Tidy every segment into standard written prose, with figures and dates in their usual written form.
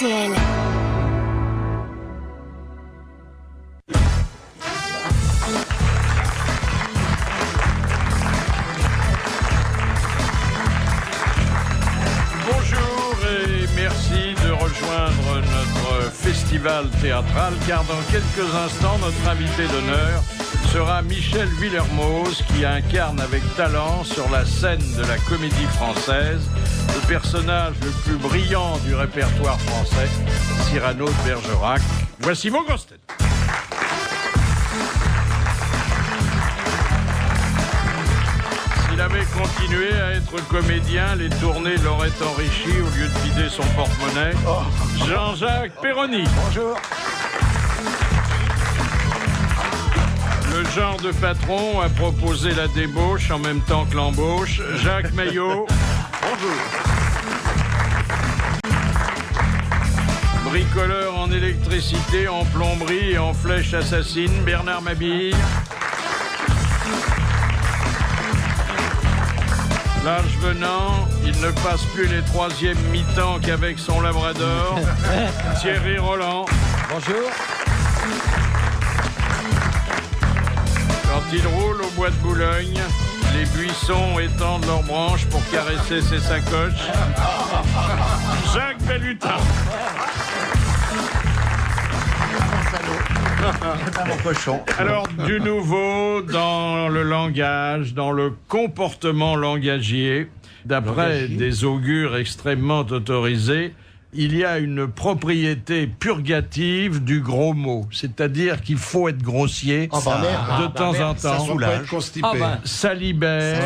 RTL. Bonjour et merci de rejoindre notre festival théâtral car dans quelques instants notre invité d'honneur sera Michel Villermoz qui incarne avec talent sur la scène de la Comédie Française le personnage le plus brillant du répertoire français, Cyrano de Bergerac. Voici vos grosses têtes. S'il avait continué à être comédien, les tournées l'auraient enrichi au lieu de vider son porte-monnaie. Jean-Jacques Perroni. Bonjour. Le genre de patron a proposé la débauche en même temps que l'embauche. Jacques Maillot. Bonjour. Bricoleur en électricité, en plomberie et en flèche assassine, Bernard Mabille. L'âge venant, il ne passe plus les troisièmes mi-temps qu'avec son labrador. Thierry Roland. Bonjour. Quand il roule au bois de Boulogne, les buissons étendent leurs branches pour caresser ses sacoches. Jacques Bellutin. Alors, du nouveau dans le langage, dans le comportement langagier, d'après des augures extrêmement autorisés, il y a une propriété purgative du gros mot. C'est-à-dire qu'il faut être grossier de temps en temps. Ça peut être constipé. Ça libère.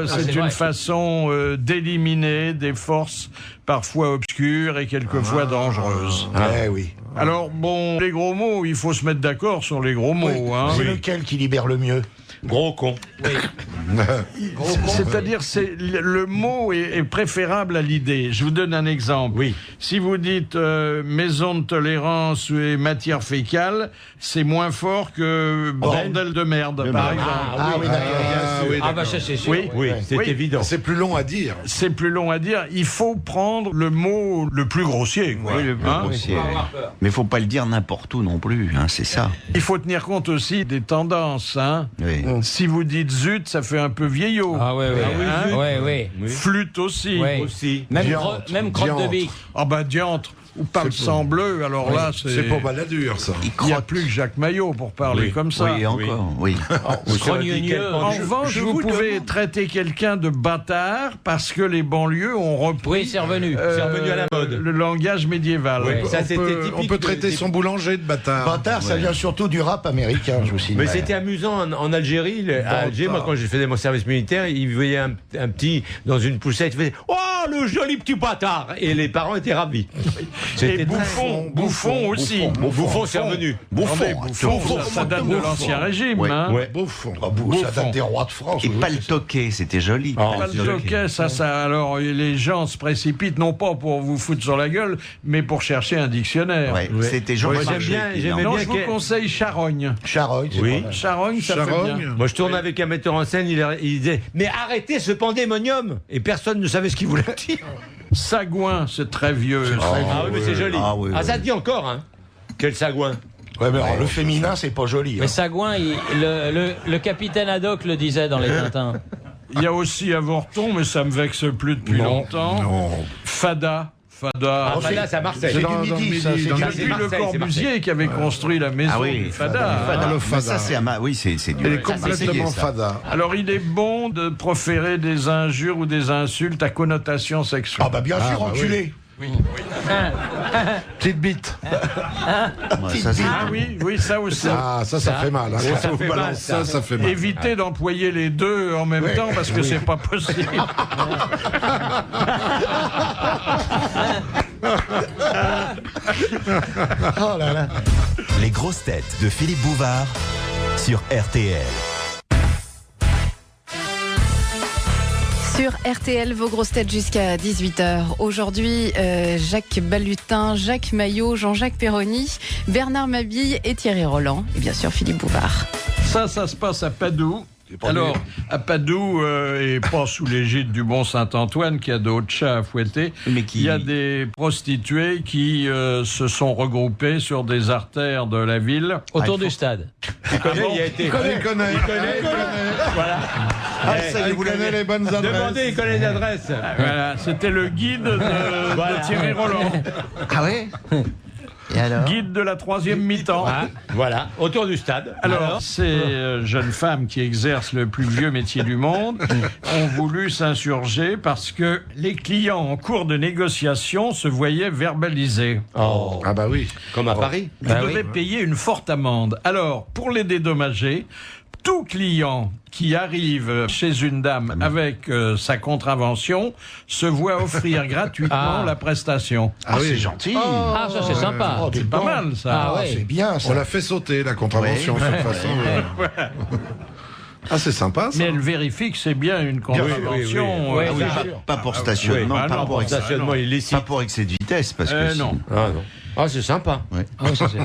C'est une façon d'éliminer des forces parfois obscures et quelquefois dangereuses. Oui. Alors, bon, les gros mots, il faut se mettre d'accord sur les gros mots. Hein. C'est lequel qui libère le mieux? Gros con. C'est-à-dire, le mot est préférable à l'idée. Je vous donne un exemple. Oui. Si vous dites maison de tolérance et matière fécale, c'est moins fort que bordel de merde, par exemple. Ça c'est sûr. Oui, c'est évident. C'est plus long à dire. C'est plus long à dire. Il faut prendre le mot le plus grossier. Quoi. Oui, le plus grossier. Mais il faut pas le dire n'importe où non plus, hein, c'est ça. Il faut tenir compte aussi des tendances. Hein. Oui. Si vous dites zut, ça fait un peu vieillot. Ah ouais, ouais. Hein? Ouais. Flûte aussi. Ouais. Aussi. Même crotte de bique. Ah bah diantre. Ou palme bleu, alors là, C'est pour baladure, ça. Il n'y a plus que Jacques Maillot pour parler comme ça. Oui, encore, oui. En revanche, vous pouvez traiter quelqu'un de bâtard parce que les banlieues ont repris Oui, c'est revenu. C'est revenu à la mode. le langage médiéval. Oui. Ça, c'était typique. On peut traiter son boulanger de bâtard. Bâtard, ça vient surtout du rap américain, je vous signale. Mais c'était amusant en Algérie. À Alger, moi, quand j'ai fait mon service militaire, il voyait un petit dans une poussette, il faisait « Oh, le joli petit bâtard !» Et les parents étaient ravis. Et Bouffon aussi. Bouffon, c'est revenu. Bouffon, ça date de l'Ancien Régime. Ouais. Hein. Bouffon. Ça date des rois de France. Et paltoquet, c'était joli. Pas le jockey, ça, alors les gens se précipitent non pas pour vous foutre sur la gueule, mais pour chercher un dictionnaire. Ouais, c'était joli. j'aimais Non, bien je vous conseille Charogne. Charogne, c'est Oui. pas mal. Charogne, ça fait bien. Charogne. Moi, je tournais avec un metteur en scène, il disait « Mais arrêtez ce pandémonium !» Et personne ne savait ce qu'il voulait dire. Sagouin, c'est très vieux. Ah oui, mais c'est joli. oui, ça dit encore, hein. Quel sagouin. Ouais, mais alors, le féminin, c'est pas joli. Mais Hein. Sagouin, le capitaine Haddock le disait dans les Tintins. Il y a aussi Avorton, mais ça me vexe plus depuis longtemps. Non. Fada. Fada, c'est à Marseille. C'est dans le Midi, ça, Midi. c'est dans du- le Depuis Midi. le Corbusier qui avait construit la maison Ah oui, du Fada. Fada. hein. le Mais Fada. ça, c'est du. Elle est ça, c'est complètement ça. fada. Alors il est bon de proférer des injures ou des insultes à connotation sexuelle. Ah bah bien sûr, enculé. Petite bite. Ouais, ça, c'est- Ah oui, ça aussi. Ah, ça fait mal. Hein. ça fait mal, Ça fait mal. Évitez d'employer les deux en même temps parce que c'est pas possible. Oh là là. Les grosses têtes de Philippe Bouvard sur RTL. Sur RTL, vos grosses têtes jusqu'à 18h. Aujourd'hui, Jacques Balutin, Jacques Maillot, Jean-Jacques Perroni, Bernard Mabille et Thierry Roland. Et bien sûr, Philippe Bouvard. Ça se passe à Padoue. Alors, à Padoue, et pas sous l'égide du Mont Saint-Antoine, qui a d'autres chats à fouetter, il y a des prostituées qui se sont regroupées sur des artères de la ville. Autour du stade. Il connaît. Voilà. Il connaît les bonnes adresses. Demandez, il connaît les adresses. Voilà, c'était le guide de Thierry Roland. Ah ouais. Et alors? Guide de la 3e mi-temps. Voilà, autour du stade. Alors, ces jeunes femmes qui exercent le plus vieux métier du monde ont voulu s'insurger parce que les clients en cours de négociation se voyaient verbalisés. Oh. Ah bah oui. Comme à Paris. Ils devaient payer une forte amende. Alors, pour les dédommager, tout client qui arrive chez une dame avec sa contravention se voit offrir gratuitement la prestation. Ah oui, c'est gentil. Ah, ça c'est sympa. C'est pas mal, ça. Ah ouais. C'est bien, ça. On l'a fait sauter, la contravention, de toute façon. Ah, c'est sympa, ça. Mais elle vérifie que c'est bien une contravention. oui. Ah oui, pas pour stationnement, oui, bah non, pour Stationnement illicite. pas pour excès de vitesse, parce que non. Ah non. Ah, c'est sympa. Ah, ça, c'est-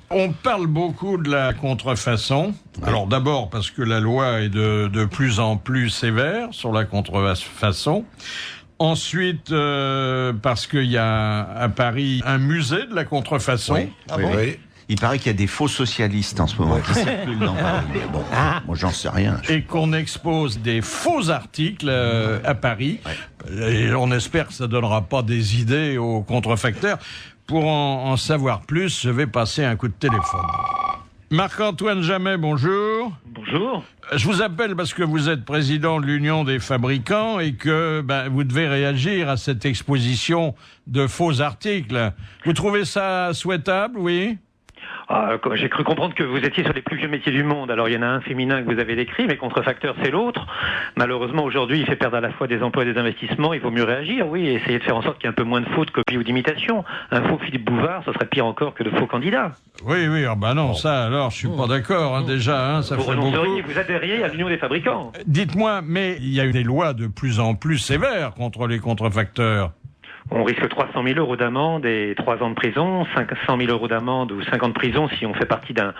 On parle beaucoup de la contrefaçon. Alors d'abord parce que la loi est de plus en plus sévère sur la contrefaçon. Ensuite, parce qu'il y a à Paris un musée de la contrefaçon. Oui. Ah bon? Oui. il paraît qu'il y a des faux socialistes en ce moment qui circulent dans Paris. Mais bon, moi j'en sais rien. Et qu'on expose des faux articles à Paris. Et on espère que ça donnera pas des idées aux contrefacteurs. Pour en savoir plus, je vais passer un coup de téléphone. Marc-Antoine Jamet, bonjour. Bonjour. Je vous appelle parce que vous êtes président de l'Union des fabricants et que vous devez réagir à cette exposition de faux articles. Vous trouvez ça souhaitable, oui ? J'ai cru comprendre que vous étiez sur les plus vieux métiers du monde. Alors il y en a un féminin que vous avez décrit, mais contrefacteur c'est l'autre. Malheureusement aujourd'hui il fait perdre à la fois des emplois et des investissements. Il vaut mieux réagir, oui, et essayer de faire en sorte qu'il y ait un peu moins de fautes, copies ou d'imitations. Un faux Philippe Bouvard, ce serait pire encore que de faux candidats. Oui, non, ça alors je suis pas d'accord déjà, ça Vous fait beaucoup. renonceriez, vous adhériez à l'Union des fabricants. Dites-moi, mais il y a eu des lois de plus en plus sévères contre les contrefacteurs. On risque 300 000 euros d'amende et 3 ans de prison, 500 000 euros d'amende ou 5 ans de prison si on fait partie d'un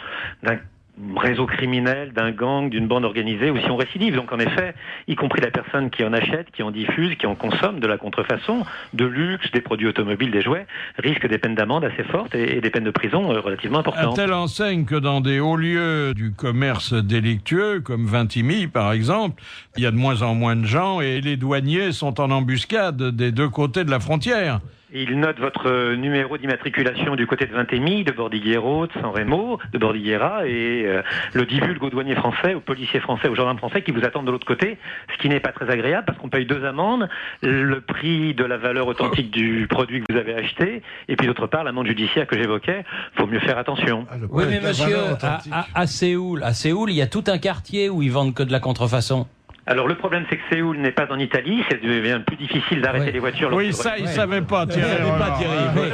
réseau criminel, d'un gang, d'une bande organisée ou si on récidive. Donc en effet, y compris la personne qui en achète, qui en diffuse, qui en consomme de la contrefaçon, de luxe, des produits automobiles, des jouets, risque des peines d'amende assez fortes et des peines de prison relativement importantes. À telle enseigne que dans des hauts lieux du commerce délictueux, comme Vintimille par exemple, il y a de moins en moins de gens et les douaniers sont en embuscade des deux côtés de la frontière. Il note votre numéro d'immatriculation du côté de Vintimille, de Bordighero, de San Remo, de Bordighera, et le divulgue aux douaniers français, aux policiers français, aux gendarmes français qui vous attendent de l'autre côté, ce qui n'est pas très agréable parce qu'on paye 2 amendes, le prix de la valeur authentique du produit que vous avez acheté, et puis d'autre part l'amende judiciaire que j'évoquais. Faut mieux faire attention. Oui, mais monsieur, à Séoul, il y a tout un quartier où ils vendent que de la contrefaçon. Alors le problème c'est que Séoul n'est pas en Italie, c'est devient plus difficile d'arrêter les voitures. Oui, ça il savait pas, Thierry.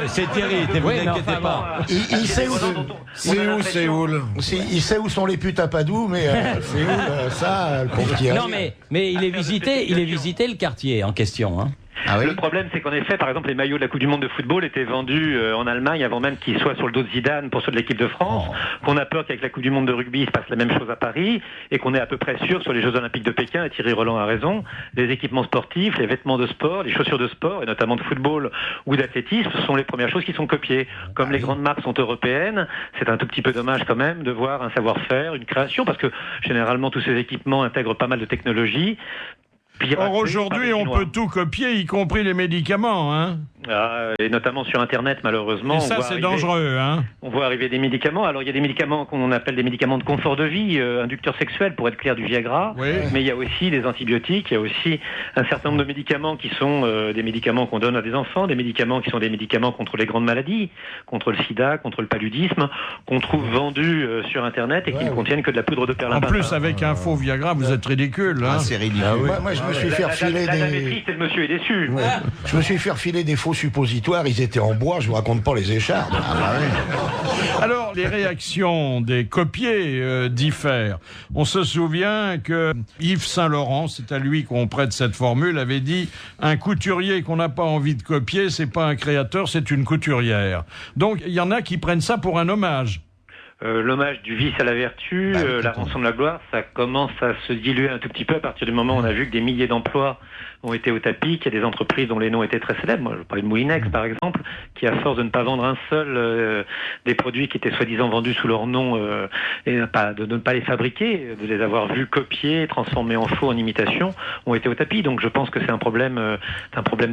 C'est Thierry, ne vous inquiétez pas. Il sait où Séoul. Il sait où sont les putes à Padoue, mais Séoul, ça, le pauvre Thierry. Non, mais il est visité le quartier en question, hein. Ah oui. Le problème, c'est qu'en effet, par exemple, les maillots de la Coupe du Monde de football étaient vendus en Allemagne avant même qu'ils soient sur le dos de Zidane pour ceux de l'équipe de France. Qu'on a peur qu'avec la Coupe du Monde de rugby, il se passe la même chose à Paris et qu'on est à peu près sûr sur les Jeux Olympiques de Pékin, et Thierry Roland a raison, les équipements sportifs, les vêtements de sport, les chaussures de sport, et notamment de football ou d'athlétisme, sont les premières choses qui sont copiées. Comme les grandes marques sont européennes, c'est un tout petit peu dommage quand même de voir un savoir-faire, une création, parce que généralement tous ces équipements intègrent pas mal de technologies. Or aujourd'hui, on peut tout copier, y compris les médicaments, hein. Et notamment sur Internet, malheureusement. Et ça, c'est dangereux, hein. On voit arriver des médicaments. Alors, il y a des médicaments qu'on appelle des médicaments de confort de vie, inducteurs sexuels, pour être clair, du Viagra. Oui. Mais il y a aussi des antibiotiques, il y a aussi un certain nombre de médicaments qui sont des médicaments qu'on donne à des enfants, des médicaments qui sont des médicaments contre les grandes maladies, contre le sida, contre le paludisme, qu'on trouve vendus sur Internet et qui ne contiennent que de la poudre de perlimpinpin. En plus, avec un faux Viagra, vous êtes ridicule, hein. C'est ridicule. Moi, je me suis fait refiler La dame est triste et le monsieur est déçu. Je me suis fait refiler des faux suppositoires, ils étaient en bois, je vous raconte pas les échardes. Alors, les réactions des copiers diffèrent. On se souvient que Yves Saint-Laurent, c'est à lui qu'on prête cette formule, avait dit « Un couturier qu'on n'a pas envie de copier, c'est pas un créateur, c'est une couturière ». Donc, il y en a qui prennent ça pour un hommage. l'hommage du vice à la vertu, la rançon de la gloire, ça commence à se diluer un tout petit peu à partir du moment où on a vu que des milliers d'emplois ont été au tapis, qu'il y a des entreprises dont les noms étaient très célèbres. Moi, je parlais de Moulinex, par exemple, qui, à force de ne pas vendre un seul des produits qui étaient soi-disant vendus sous leur nom et de ne pas les fabriquer, de les avoir vus copiés, transformés en faux, en imitation, ont été au tapis. Donc, je pense que c'est un problème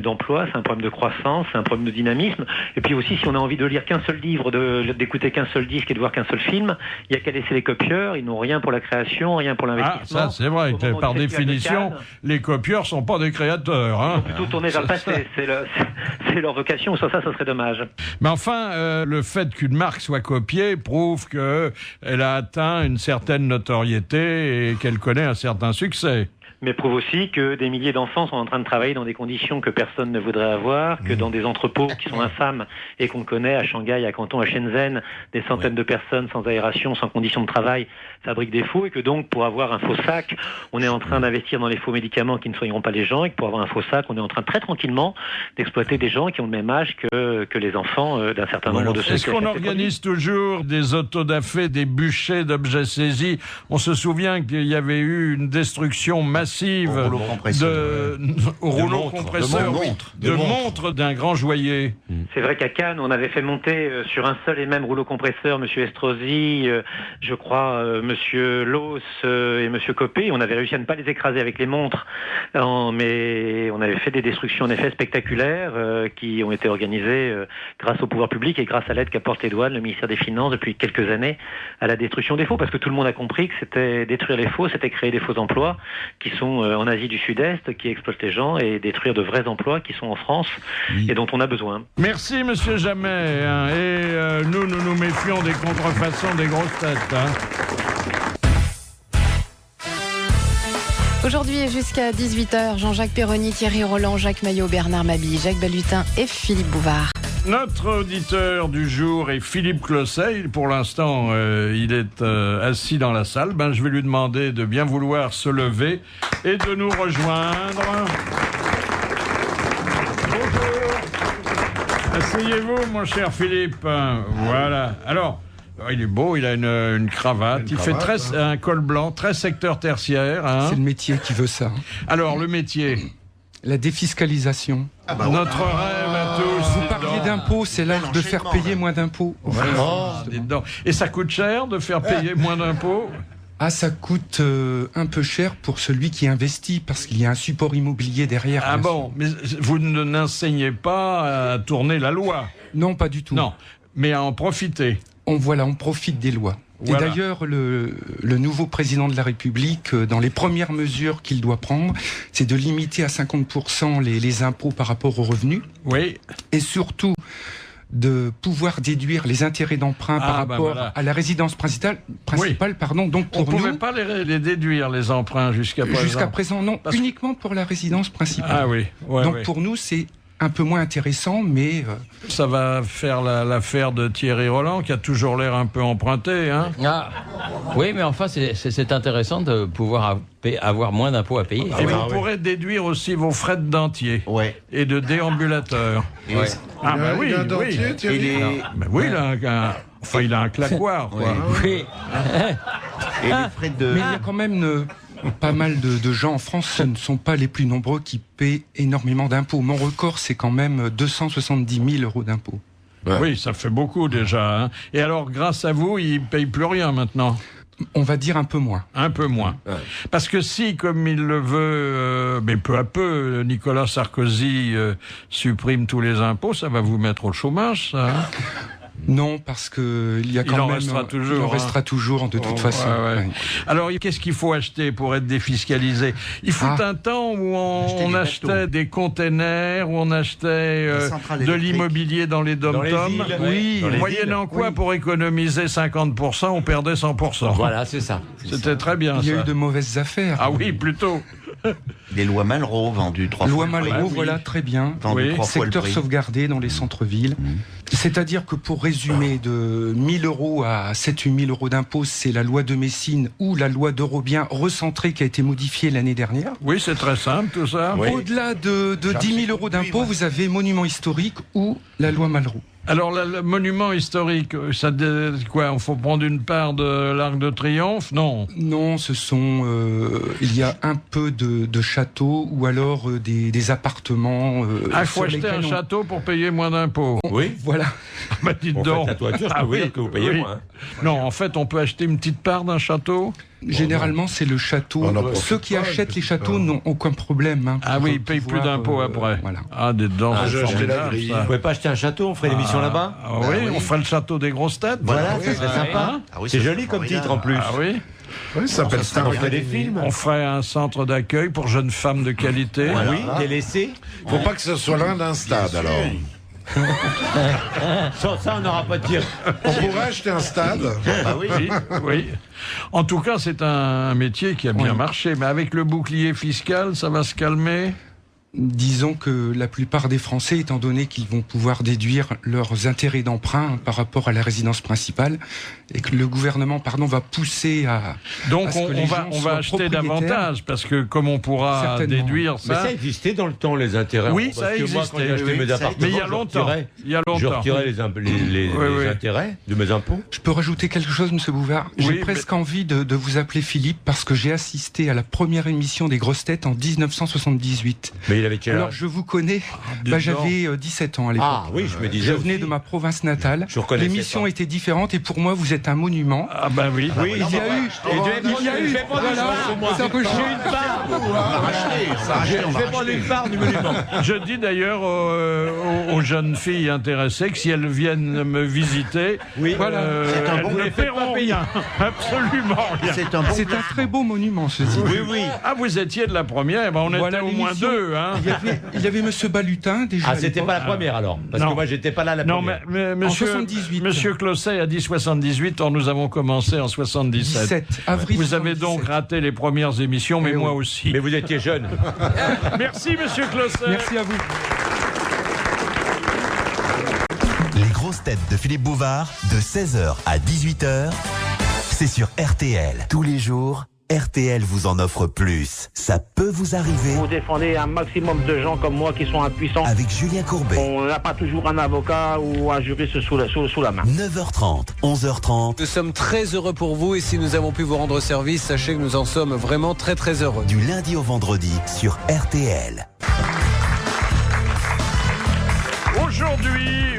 d'emploi, c'est un problème de croissance, c'est un problème de dynamisme. Et puis aussi, si on a envie de lire qu'un seul livre, d'écouter qu'un seul disque et de voir qu'un seul film, il n'y a qu'à laisser les copieurs. Ils n'ont rien pour la création, rien pour l'investissement. Ah, ça, c'est vrai. Par définition, les copieurs sont pas des créateurs. Hein. Ils sont plutôt tournés vers le passé. C'est leur vocation. Sans ça serait dommage. Mais enfin, le fait qu'une marque soit copiée prouve qu'elle a atteint une certaine notoriété et qu'elle connaît un certain succès. Mais prouve aussi que des milliers d'enfants sont en train de travailler dans des conditions que personne ne voudrait avoir, que dans des entrepôts qui sont infâmes et qu'on connaît à Shanghai, à Canton, à Shenzhen, des centaines de personnes sans aération, sans conditions de travail, fabriquent des faux, et que donc pour avoir un faux sac, on est en train d'investir dans les faux médicaments qui ne soigneront pas les gens, et que pour avoir un faux sac, on est en train très tranquillement d'exploiter des gens qui ont le même âge que les enfants d'un certain nombre de ceux. Est-ce qu'on organise toujours des autodafés, des bûchers d'objets saisis? On se souvient qu'il y avait eu une destruction massive de montres d'un grand joaillier. C'est vrai qu'à Cannes, on avait fait monter sur un seul et même rouleau compresseur Monsieur Estrosi, je crois Monsieur Loos et Monsieur Copé. On avait réussi à ne pas les écraser avec les montres, mais on avait fait des destructions en effet spectaculaires qui ont été organisées grâce au pouvoir public et grâce à l'aide qu'apporte les douanes, le ministère des Finances depuis quelques années à la destruction des faux, parce que tout le monde a compris que c'était détruire les faux, c'était créer des faux emplois qui sont en Asie du Sud-Est, qui exploitent les gens, et détruire de vrais emplois qui sont en France et dont on a besoin. Merci Monsieur Jamais, hein, et nous méfions des contrefaçons des grosses têtes. Hein. Aujourd'hui et jusqu'à 18h, Jean-Jacques Perroni, Thierry Roland, Jacques Maillot, Bernard Mabille, Jacques Balutin et Philippe Bouvard. Notre auditeur du jour est Philippe Closset. Pour l'instant, il est assis dans la salle. Je vais lui demander de bien vouloir se lever et de nous rejoindre. Bonjour. Asseyez-vous, mon cher Philippe. Voilà. Alors, il est beau, il a une cravate. Il fait un col blanc, très secteur tertiaire. Hein. C'est le métier qui veut ça. Alors, le métier? La défiscalisation. Notre rêve à tous. Vous parliez d'impôts, c'est l'âge de faire payer moins d'impôts. Et ça coûte cher de faire payer moins d'impôts? Ah, ça coûte un peu cher pour celui qui investit, parce qu'il y a un support immobilier derrière. Ah bon, mais vous n'enseignez pas à tourner la loi? Non, pas du tout. Non, mais à en profiter. On profite des lois. Voilà. Et d'ailleurs, le nouveau président de la République, dans les premières mesures qu'il doit prendre, c'est de limiter à 50% les impôts par rapport aux revenus. Oui. Et surtout, de pouvoir déduire les intérêts d'emprunt par rapport à la résidence principale. Donc pour on ne pouvait pas les déduire, les emprunts, jusqu'à présent. Jusqu'à présent, non. Uniquement pour la résidence principale. Ah oui. Donc pour nous, c'est un peu moins intéressant, mais... Ça va faire l'affaire de Thierry Roland, qui a toujours l'air un peu emprunté, hein. Ah, oui, mais enfin, c'est intéressant de pouvoir avoir moins d'impôts à payer. Et vous pourrez déduire aussi vos frais de dentier et de déambulateur. Il a un dentier, Thierry ? Il a un claquoir, quoi. Oui. Et les frais de... Mais il y a quand même... pas mal de gens en France, ce ne sont pas les plus nombreux qui paient énormément d'impôts. Mon record, c'est quand même 270 000 € d'impôts. Ouais. Oui, ça fait beaucoup déjà. Hein. Et alors, grâce à vous, ils ne payent plus rien maintenant? On va dire un peu moins. Un peu moins. Ouais. Parce que si, comme il le veut, mais peu à peu, Nicolas Sarkozy supprime tous les impôts, ça va vous mettre au chômage, ça, hein? Non, parce que il en restera toujours de toute façon. Ouais. Alors, qu'est-ce qu'il faut acheter pour être défiscalisé? Il fut un temps où on achetait des containers, où on achetait de l'immobilier dans les dom-toms. Moyennant quoi, pour économiser 50%, on perdait 100%. Voilà, c'est ça. C'était très bien, ça. Il y a eu de mauvaises affaires. Ah oui, plutôt. Les lois Malraux vendues 3 fois. Loi Malraux, voilà, très bien. Secteur sauvegardé dans les centres-villes. C'est-à-dire que pour résumer, de 1 000 € à 7 000 € d'impôts, c'est la loi de Messine ou la loi d'Eurobien recentrée qui a été modifiée l'année dernière. Oui, c'est très simple tout ça. Au-delà de 10 000 € d'impôts, vous avez monument historique ou la loi Malraux. Alors, le monument historique, ça, quoi, il faut prendre une part de l'Arc de Triomphe? Non. Non, ce sont... il y a un peu de châteaux ou alors des appartements... il faut acheter un château pour payer moins d'impôts. Oui. Voilà. Bah, dites donc. La toiture, je peux vous dire que vous payez moins. Hein. Non, en fait, on peut acheter une petite part d'un château. Généralement, c'est le château. Ceux qui achètent les châteaux n'ont aucun problème. Hein, ah oui, ils payent plus d'impôts après. Voilà. Ah, des dents. J'ai acheté la grille. Vous pouvez pas acheter un château, on ferait l'émission là-bas? Oui, on ferait le château des grosses têtes. Voilà, ça serait sympa. C'est joli comme titre en plus. Ah oui. Oui, ça s'appelle Star. On fait des films. On ferait un centre d'accueil pour jeunes femmes de qualité. Voilà. Oui, délaissées. Faut pas que ce soit loin d'un stade, alors. Sans ça, on n'aura pas de tir. On pourrait acheter un stade. Bah oui. En tout cas, c'est un métier qui a bien marché. Mais avec le bouclier fiscal, ça va se calmer? Disons que la plupart des Français, étant donné qu'ils vont pouvoir déduire leurs intérêts d'emprunt par rapport à la résidence principale, et que le gouvernement, va pousser à... Donc à on va acheter davantage, parce que comme on pourra déduire ça... Mais ça existait dans le temps, les intérêts. Oui, ça existait. Moi, quand j'ai acheté mes appartements, mais il y a longtemps. Je retirais les intérêts de mes impôts. Je peux rajouter quelque chose, M. Bouvard? J'ai presque envie de vous appeler Philippe, parce que j'ai assisté à la première émission des Grosses Têtes en 1978. Mais il avait quel âge? Alors, je vous connais. J'avais 17 ans à l'époque. Ah oui, je me disais. Je venais de ma province natale. L'émission était différente et pour moi, vous êtes un monument. Ah ben oui. Oui, il y a eu. Ça peut chier une part. Je vais prendre une part du monument. Je dis d'ailleurs aux jeunes filles intéressées que si elles viennent me visiter, elles ne paieront rien. Absolument rien. C'est un très beau monument, ceci. Oui. Ah, vous étiez de la première. On était au moins deux. Hein. Il y avait Monsieur Balutin déjà. Ah, c'était pas la première alors? Parce que moi, j'étais pas là la première. Non, mais monsieur, 78. Monsieur Closset a dit 78, or nous avons commencé en 77. 17 avril. Vous avez donc raté les premières émissions, mais moi aussi. Mais vous étiez jeune. Merci, Monsieur Closset. Merci à vous. Les grosses têtes de Philippe Bouvard, de 16h à 18h, c'est sur RTL. Tous les jours, RTL vous en offre plus. Ça peut vous arriver. Vous défendez un maximum de gens comme moi qui sont impuissants. Avec Julien Courbet. On n'a pas toujours un avocat ou un juriste sous la main. 9h30, 11h30. Nous sommes très heureux pour vous et si nous avons pu vous rendre service, sachez que nous en sommes vraiment très très heureux. Du lundi au vendredi sur RTL. Aujourd'hui,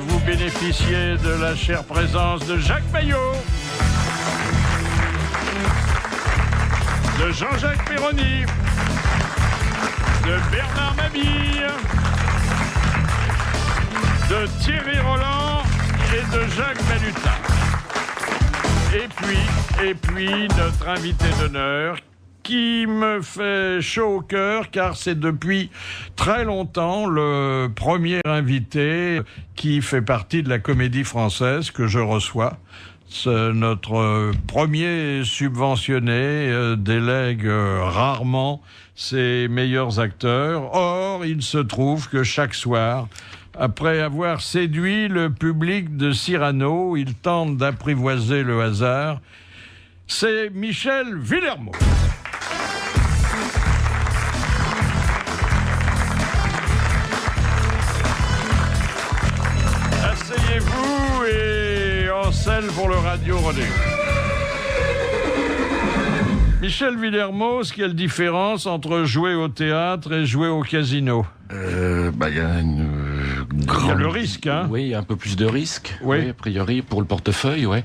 vous bénéficiez de la chère présence de Jacques Maillot, de Jean-Jacques Perroni, de Bernard Mabille, de Thierry Roland et de Jacques Balutin. Et puis notre invité d'honneur qui me fait chaud au cœur car c'est depuis très longtemps le premier invité qui fait partie de la Comédie Française que je reçois. Notre premier subventionné délègue rarement ses meilleurs acteurs. Or, il se trouve que chaque soir, après avoir séduit le public de Cyrano, il tente d'apprivoiser le hasard. C'est Michel Villermoz. Asseyez-vous et en selle pour le Radio Relais. Michel Villermoz, quelle différence entre jouer au théâtre et jouer au casino? Il y a le risque, hein. Oui, un peu plus de risque, oui, a priori, pour le portefeuille, oui.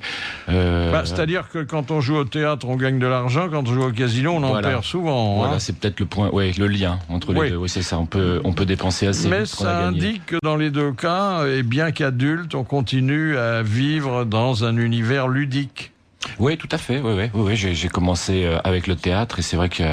C'est-à-dire que quand on joue au théâtre, on gagne de l'argent, quand on joue au casino, on en perd souvent. Voilà, c'est peut-être le point, le lien entre les deux. Oui, c'est ça, on peut dépenser assez mais vite pour la ça gagner. indique que dans les deux cas, et bien qu'adulte, on continue à vivre dans un univers ludique. Oui, tout à fait. Oui. J'ai commencé avec le théâtre et c'est vrai que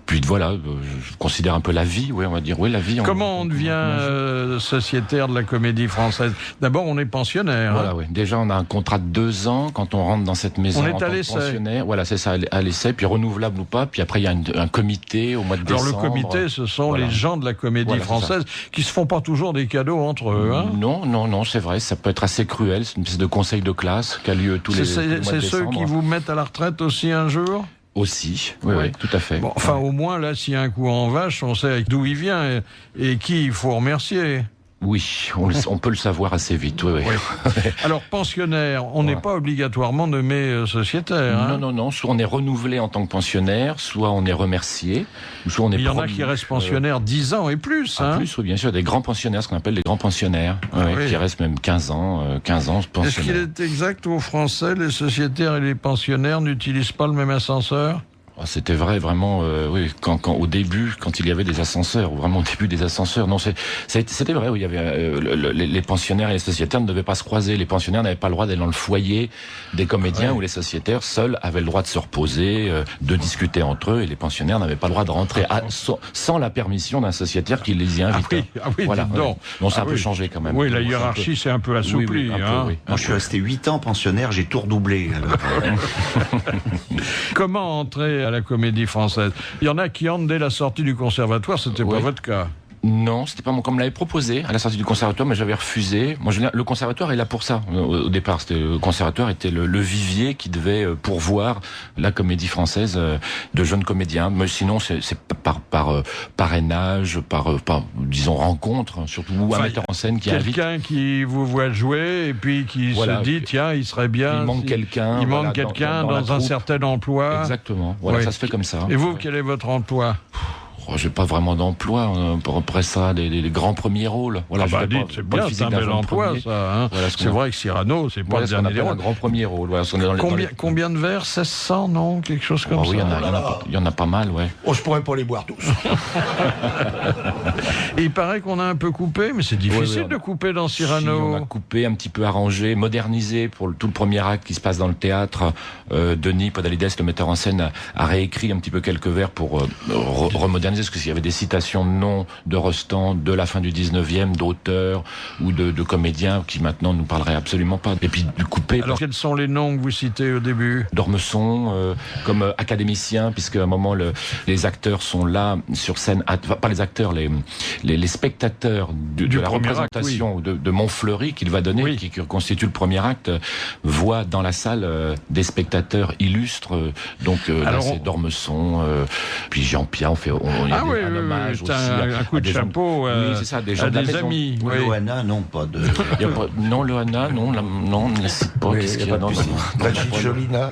puis voilà, je considère un peu la vie. Oui, on va dire la vie. Comment on devient sociétaire de la Comédie Française? D'abord, on est pensionnaire. Voilà, oui. Déjà, on a un contrat de 2 ans quand on rentre dans cette maison. On est en tant que pensionnaire. Voilà, c'est ça, à l'essai, puis renouvelable ou pas. Puis après, il y a un comité au mois de décembre. Alors le comité, ce sont les gens de la Comédie Française qui se font pas toujours des cadeaux entre eux. Hein. Non, c'est vrai. Ça peut être assez cruel. C'est une espèce de conseil de classe qui a lieu tous les mois de décembre. Ceux qui vous mettent à la retraite aussi un jour? Aussi, oui, tout à fait. Au moins, là, s'il y a un coup en vache, on sait d'où il vient et qui il faut remercier. Oui, on peut le savoir assez vite. Oui. Alors, pensionnaire, on n'est pas obligatoirement nommé sociétaire. Hein. Non. Soit on est renouvelé en tant que pensionnaire, soit on est remercié, soit on est. Il y en a qui restent pensionnaires 10 ans et plus. Hein. Plus, oui, bien sûr, des grands pensionnaires, ce qu'on appelle les grands pensionnaires, qui restent même 15 ans pensionnaires. Est-ce qu'il est exact aux Français, les sociétaires et les pensionnaires n'utilisent pas le même ascenseur ? C'était vrai, vraiment, oui, au début, quand il y avait des ascenseurs, vraiment au début des ascenseurs, non, c'était vrai, oui, il y avait, les pensionnaires et les sociétaires ne devaient pas se croiser, les pensionnaires n'avaient pas le droit d'aller dans le foyer des comédiens, où les sociétaires, seuls, avaient le droit de se reposer, de discuter entre eux, et les pensionnaires n'avaient pas le droit de rentrer sans la permission d'un sociétaire qui les y invitait. Voilà, non, ça a un peu changé quand même. Oui, la hiérarchie s'est un peu assouplie. Moi, je suis resté 8 ans pensionnaire, j'ai tout redoublé. Comment entrer à la Comédie Française? Il y en a qui entrent dès la sortie du conservatoire, c'était pas votre cas. Non, c'était pas mon. Comme me l'avait proposé à la sortie du conservatoire, mais j'avais refusé. Moi, le conservatoire est là pour ça. Au départ, le conservatoire était le vivier qui devait pourvoir la Comédie Française de jeunes comédiens. Mais sinon, c'est par parrainage, par disons rencontre, surtout ou un metteur en scène qui invite quelqu'un qui vous voit jouer et puis qui se dit tiens, il serait bien. Il manque quelqu'un. Il manque quelqu'un dans un certain emploi. Exactement. Ça se fait comme ça. Et vous, quel est votre emploi? J'ai pas vraiment d'emploi. Après ça, des grands premiers rôles. C'est bien, c'est un bel emploi, ça. Hein. C'est vrai que Cyrano, c'est pas le dernier des rôles. Un grand premier rôle. Combien de verres? 1600, non? Quelque chose comme ça. Oui, il y en a pas mal, ouais. Oh, je pourrais pas les boire tous. Et il paraît qu'on a un peu coupé, mais c'est difficile de couper dans Cyrano. On a coupé, un petit peu arrangé, modernisé pour tout le premier acte qui se passe dans le théâtre. Denis Podalides, le metteur en scène, a réécrit un petit peu quelques vers pour remoderniser, parce qu'il y avait des citations non de Rostand, de la fin du 19e, d'auteurs ou de comédiens qui maintenant nous parleraient absolument pas. Et puis du coupé. Alors quels sont les noms que vous citez au début? D'Ormesson, comme académicien, puisque à un moment les acteurs sont là sur scène, pas les acteurs, les spectateurs de la représentation de Montfleury qu'il va donner, qui constitue le premier acte, voient dans la salle des spectateurs illustres. Donc là c'est d'Ormesson, puis Jean-Pierre, on y a un hommage aussi. Un coup de chapeau à des amis. Loana, non, pas de... Non, Loana, non, on ne la cite pas. Qu'est-ce qu'il y a dans Jolina.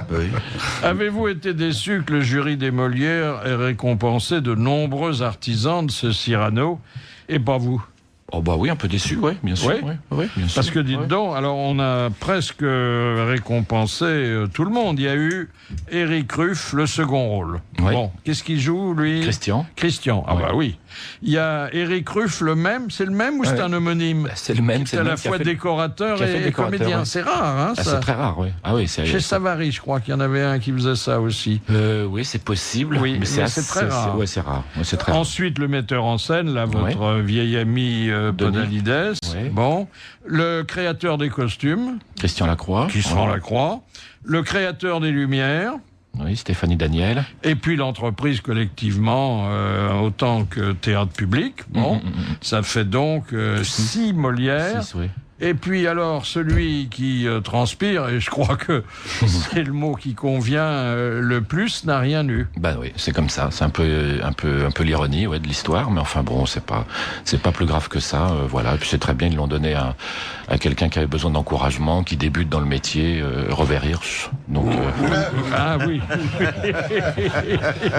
Avez-vous été déçu que le jury des Molières ait récompensé de nombreux artisans de ce Cyrano, et pas vous? Oh bah oui, un peu déçu, oui, bien sûr. Oui, bien sûr. Parce que dites donc, alors on a presque récompensé tout le monde. Il y a eu Éric Ruff, le second rôle. Oui. Bon, qu'est-ce qu'il joue, lui? Christian, bah oui. Il y a Éric Ruff, le même, c'est le même ou c'est un homonyme? C'est le même. C'est à la fois décorateur et comédien. Ouais. C'est rare, hein, ça. C'est très rare, oui. Chez Savary, je crois qu'il y en avait un qui faisait ça aussi. Oui, c'est possible. Oui, mais c'est très rare. C'est rare. C'est très rare. Ensuite, le metteur en scène, là, votre vieil ami Podalides. Oui. Bon, le créateur des costumes, Christian Lacroix. Le créateur des lumières. Oui, Stéphanie Daniel. Et puis l'entreprise collectivement, autant que théâtre public. Bon, ça fait donc 6 Molières. 6, oui. Et puis alors, celui qui transpire, et je crois que c'est le mot qui convient le plus, n'a rien eu. Ben oui, c'est comme ça. C'est un peu l'ironie, de l'histoire, mais enfin bon, c'est pas plus grave que ça. Voilà. Et puis c'est très bien, ils l'ont donné à quelqu'un qui avait besoin d'encouragement, qui débute dans le métier, Robert Hirsch. Donc. Ah oui.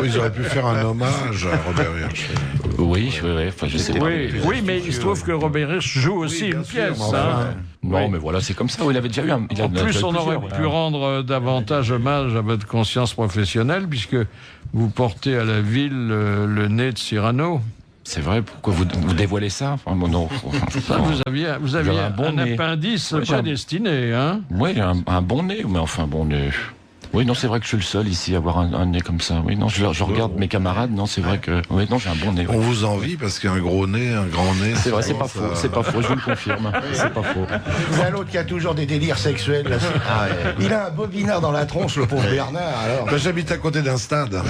Ils auraient pu faire un hommage à Robert Hirsch. Oui. Enfin, je sais pas. Oui, mais il se trouve que Robert Hirsch joue aussi une pièce. Non, mais voilà, c'est comme ça. Il avait déjà eu En plus, on aurait pu rendre davantage hommage à votre conscience professionnelle, puisque vous portez à la ville le nez de Cyrano. C'est vrai, pourquoi vous dévoilez ça? Enfin, non. Ça, vous aviez un appendice prédestiné, hein? Oui, un bon nez, mais enfin, bon nez. Oui, non, c'est vrai que je suis le seul ici à avoir un nez comme ça. Oui, non, je regarde mes camarades. Non, c'est vrai que. Oui, non, j'ai un bon nez. On vous envie parce qu'il y a un gros nez, un grand nez. C'est vrai, c'est pas faux. C'est pas faux, je vous le confirme. C'est pas faux. Vous avez l'autre qui a toujours des délires sexuels. Là. Il a un bobinard dans la tronche, le pauvre Bernard. Alors. J'habite à côté d'un stade.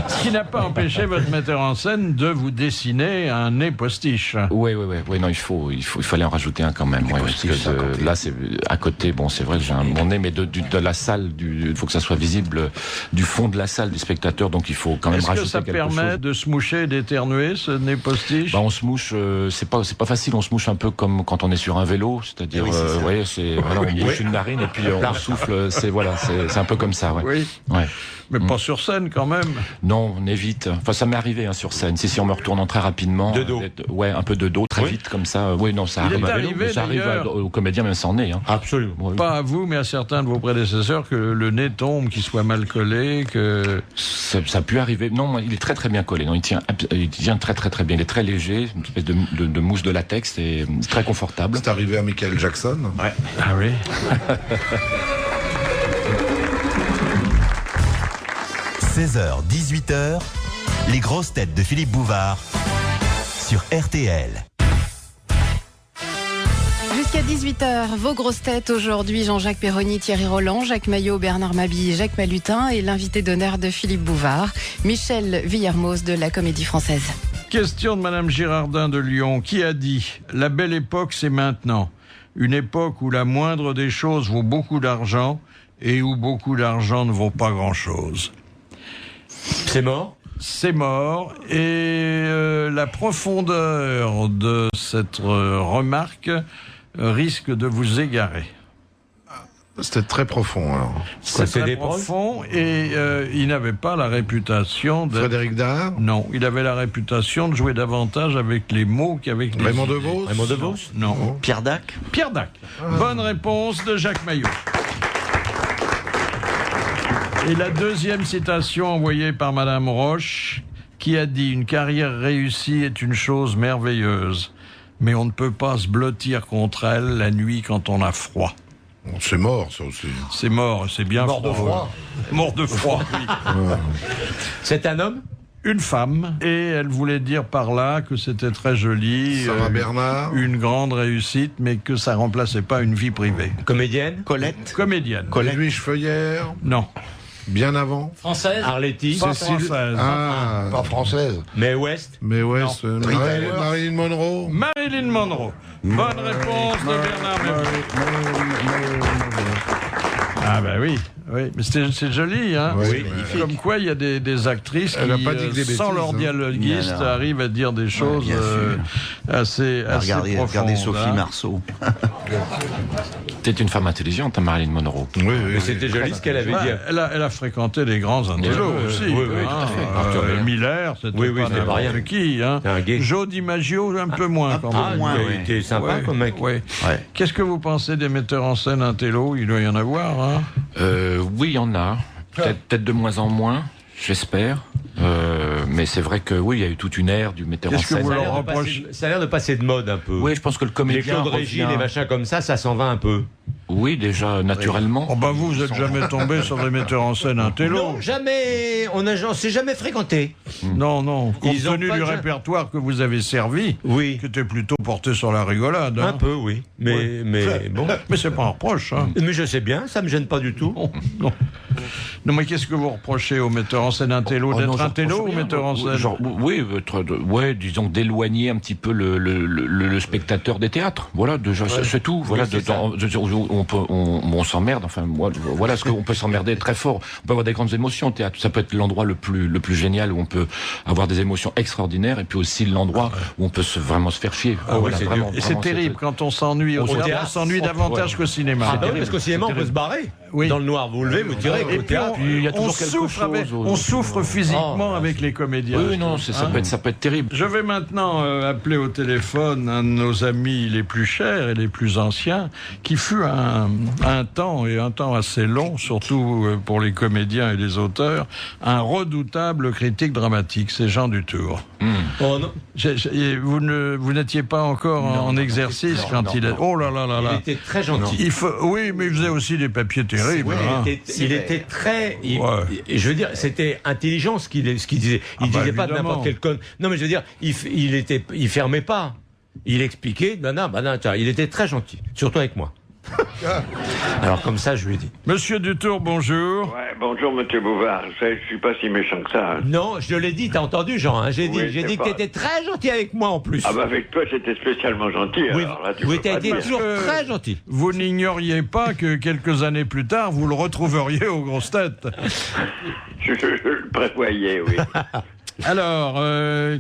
Ce qui n'a pas empêché votre metteur en scène de vous dessiner un nez postiche. Oui, non, il fallait en rajouter un quand même. Ouais, parce que là, c'est à côté. Bon, c'est vrai que j'ai un bon nez, mais de la salle, il faut que ça soit visible du fond de la salle du spectateur, donc il faut quand même rajouter quelque chose. Est-ce que ça permet de se moucher et d'éternuer, ce nez postiche? On se mouche, c'est pas facile, on se mouche un peu comme quand on est sur un vélo, c'est-à-dire, on bouche une narine et puis on souffle, c'est un peu comme ça, ouais. Oui. Ouais. Mais pas sur scène quand même. Non, on évite. Enfin, ça m'est arrivé sur scène. Si on me retourne très rapidement. De dos. Un peu de dos, très vite comme ça. Oui, non, ça arrive aux comédiens même sans nez. Absolument. Oui. Pas à vous, mais à certains de vos prédécesseurs que le nez tombe, qu'il soit mal collé, que... Ça a pu arriver. Non, il est très très bien collé. Non, il tient très très très bien. Il est très léger, une espèce de mousse de latex et c'est très confortable. C'est arrivé à Michael Jackson. Ouais. Ah oui. 16h, 18h, les grosses têtes de Philippe Bouvard sur RTL. Jusqu'à 18h, vos grosses têtes aujourd'hui, Jean-Jacques Perroni, Thierry Roland, Jacques Maillot, Bernard Mabille, Jacques Malutin et l'invité d'honneur de Philippe Bouvard, Michel Villermoz de la Comédie Française. Question de Madame Girardin de Lyon, qui a dit « La belle époque, c'est maintenant. Une époque où la moindre des choses vaut beaucoup d'argent et où beaucoup d'argent ne vaut pas grand-chose. » C'est mort? C'est mort. Et la profondeur de cette remarque risque de vous égarer. C'était très profond, alors. C'est très profond et il n'avait pas la réputation de... Frédéric Dard? Non, il avait la réputation de jouer davantage avec les mots qu'avec les... Raymond DeVos? Raymond DeVos? Non. Pierre Dac? Pierre Dac. Bonne réponse de Jacques Maillot. Et la deuxième citation envoyée par Madame Roche, qui a dit « Une carrière réussie est une chose merveilleuse, mais on ne peut pas se blottir contre elle la nuit quand on a froid. » C'est mort, ça aussi. C'est mort, c'est bien Mort de froid. Mort de froid, oui. C'est un homme? Une femme, et elle voulait dire par là que c'était très joli, Sarah Bernard. une grande réussite, mais que ça remplaçait pas une vie privée. Comédienne? Colette? Comédienne. Edwige Feuillère. Non. Bien avant. Française? Arletty? Pas Cécile- française. Ah, Pas française. Mais West? mais ouais, c'est Rita Hayworth. Marilyn Monroe. Marilyn Monroe. Bonne réponse de Bernard Mabille. Ah ben oui, mais c'est joli, hein. Oui, Comme quoi il y a des actrices Elle a qui, pas dit que des sans bêtises, leur hein. dialoguiste, Non, non. arrivent à dire des choses bien sûr. assez Regardez profondes. Sophie hein. Marceau. C'était une femme intelligente, Marilyn Monroe. Oui, Mais c'était joli ce qu'elle avait Bah, dit. elle a fréquenté des grands intellos Oui, aussi. oui, oui, hein. tout à fait. Arthur Miller. Miller, c'était Oui, pas c'était pas n'importe rien. qui. Hein. C'est un gay. Joe DiMaggio, un peu moins quand même. moins, il ouais. était sympa Ouais, comme mec. ouais. Ouais. Qu'est-ce que vous pensez des metteurs en scène intello? Il doit y en avoir. Hein. Oui, il y en a. Peut-être de moins en moins, j'espère. Mais c'est vrai que oui, il y a eu toute une ère du metteur en Qu'est-ce que scène. vous Ça a leur l'air de reprochez passer- ça a l'air de passer de mode un peu. Oui, je pense que le Les comédien Claude Régis, revient- les machins comme ça s'en va un peu. Oui, déjà, naturellement. Oh bah vous êtes jamais tombé sur des metteurs en scène intello? Non, jamais. On s'est jamais fréquenté. Non. Compte Ils ont tenu pas du déjà- répertoire que vous avez servi, Oui. qui était plutôt porté sur la rigolade. Hein. Un peu, oui. Mais bon. Mais c'est pas un reproche. Hein. Mais je sais bien, ça me gêne pas du tout. Non, mais qu'est-ce que vous reprochez aux metteurs en scène intello? Oh non, D'être je intello reproche ou rien. metteur en scène? Disons d'éloigner un petit peu le spectateur des théâtres. Voilà, déjà, c'est tout. Voilà, on s'emmerde. Enfin, voilà, ce qu'on peut s'emmerder très fort. On peut avoir des grandes émotions au théâtre. Ça peut être l'endroit le plus génial où on peut avoir des émotions extraordinaires, et puis aussi l'endroit où on peut vraiment se faire chier. Ah oui, c'est vraiment, Et c'est terrible quand on s'ennuie au théâtre, on s'ennuie davantage qu'au cinéma. Ah bah oui, parce qu'au cinéma, on peut se barrer. Oui. Dans le noir, vous levez, vous tirez. Et puis on souffre physiquement avec les comédiens. Oui, non, ça peut être terrible. Je vais maintenant appeler au téléphone un de nos amis les plus chers et les plus anciens, qui fut un temps assez long, surtout pour les comédiens et les auteurs, un redoutable critique dramatique, c'est Jean Dutour. Oh non. Vous n'étiez pas encore en exercice quand il est... Oh là là là là. Il était très gentil. Oui, mais il faisait aussi des papiers terribles. Ouais, hein. il était très. Ouais. Je veux dire, c'était intelligent ce qu'il disait. Il disait pas évidemment. n'importe quel con. Non, mais je veux dire, il fermait pas. Il expliquait. Non, il était très gentil, surtout avec moi. Alors comme ça, je lui ai dit. Monsieur Dutour, bonjour. Ouais, bonjour, monsieur Bouvard. Je suis pas si méchant que ça. Non, je l'ai dit, t'as entendu, Jean. Hein, j'ai dit que t'étais très gentil avec moi en plus. Ah bah avec toi, j'étais spécialement gentil. Oui, alors là, t'as été toujours très gentil. Vous n'ignoriez pas que quelques années plus tard, vous le retrouveriez aux grosses têtes. je le prévoyais, oui. Alors,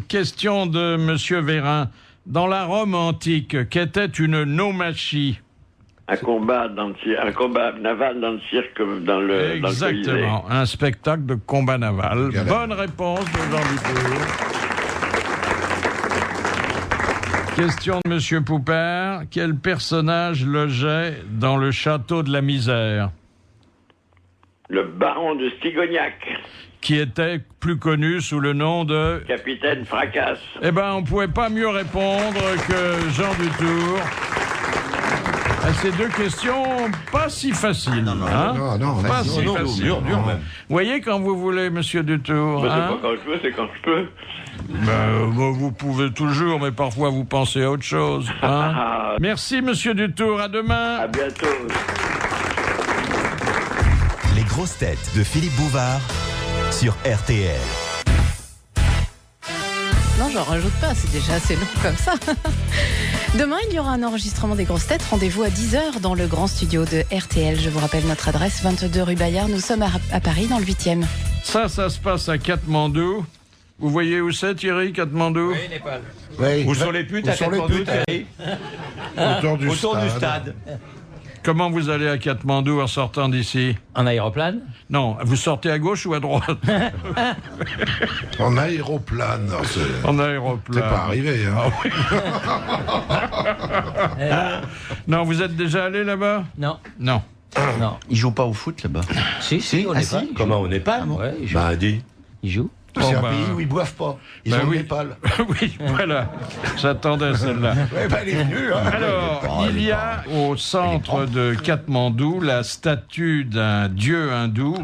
question de monsieur Vérin. Dans la Rome antique, qu'était une naumachie? Un combat naval dans le cirque, dans le Exactement, un spectacle de combat naval. Bonne réponse de Jean Dutour. Question de monsieur Poupert. Quel personnage logeait dans le château de la misère? Le baron de Stigognac. Qui était plus connu sous le nom de... Capitaine Fracasse. Eh ben, on ne pouvait pas mieux répondre que Jean Dutour. À ces deux questions, pas si faciles. Non, pas si faciles. Dur même. Vous voyez quand vous voulez, monsieur Dutour. C'est pas quand je veux, c'est quand je peux. Vous pouvez toujours, mais parfois vous pensez à autre chose. Merci, monsieur Dutour. À demain. À bientôt. Les grosses têtes de Philippe Bouvard sur RTL. Non, j'en rajoute pas, c'est déjà assez long comme ça. Demain, il y aura un enregistrement des grosses têtes. Rendez-vous à 10h dans le grand studio de RTL. Je vous rappelle notre adresse, 22 rue Bayard. Nous sommes à Paris, dans le 8e. Ça se passe à Katmandou. Vous voyez où c'est, Thierry, Katmandou? Oui, Népal. Oui. Où sont les putes à Katmandou, Thierry? Autour du stade. Comment vous allez à Katmandou en sortant d'ici? En aéroplane? Non, vous sortez à gauche ou à droite? En aéroplane. En aéroplane. T'es pas arrivé, hein? Non, vous êtes déjà allé là-bas? Non. Non. Non. Ils jouent pas au foot là-bas? Si, au Népal. Comment au Népal? Ouais, ils jouent. Bah, dis. Ils jouent. C'est un pays où ils boivent pas. Ils ont le Népal. Oui, voilà. J'attendais celle-là. Elle est venue. Hein. Alors, il y a au centre de Katmandou la statue d'un dieu hindou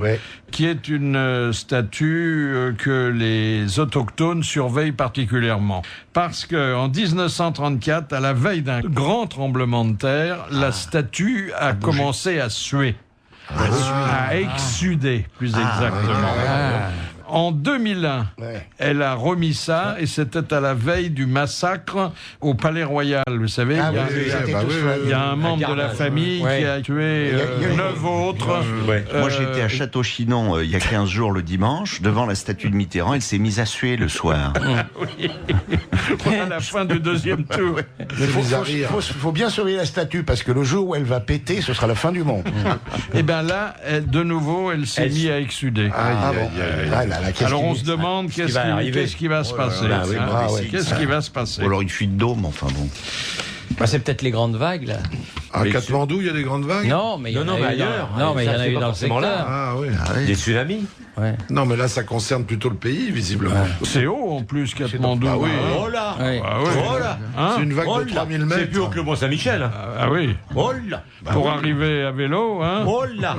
qui est une statue que les autochtones surveillent particulièrement. Parce qu'en 1934, à la veille d'un grand tremblement de terre, la statue a commencé à suer. À exsuder, plus exactement. En 2001, elle a remis ça et c'était à la veille du massacre au Palais Royal. Vous savez, il y a un membre de la famille qui a tué 9 autres. Moi, j'étais à Château-Chinon il y a 15 jours le dimanche, devant la statue de Mitterrand. Elle s'est mise à suer le soir. À la fin du deuxième tour. Il faut bien surveiller la statue parce que le jour où elle va péter, ce sera la fin du monde. Et bien là, de nouveau, elle s'est mise à exsuder. Alors on se demande qu'est-ce qui va se passer. Qu'est-ce qui va se passer? Alors une fuite d'eau, mais enfin bon. Bah, c'est peut-être les grandes vagues, là. À Katmandou, il y a des grandes vagues? Non, mais il y en a eu ailleurs. Non, mais il y en a eu dans le secteur. Ah oui. Des tsunamis. Ouais. Non, mais là, ça concerne plutôt le pays, visiblement. C'est haut, en plus, Katmandou. Ah oui. Oh là. Oh là. C'est une vague de 3000 mètres. C'est plus haut que le Mont-Saint-Michel. Ah oui. Oh là. Pour arriver à vélo, hein. Oh là.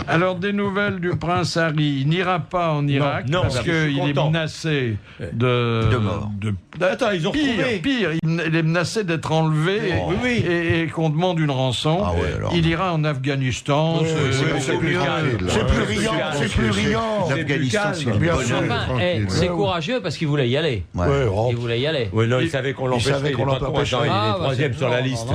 Alors, des nouvelles du prince Harry. Il n'ira pas en Irak parce qu'il est menacé de mort. Attends, ils ont retrouvé. Pire, il est menacé d'être enlevé et qu'on demande une rançon. Il ira en Afghanistan. C'est plus riant. L'Afghanistan, c'est bien sûr. C'est courageux parce qu'il voulait y aller. Il voulait y aller. Oui, non, il savait qu'on l'empêcherait. Il est troisième sur la liste.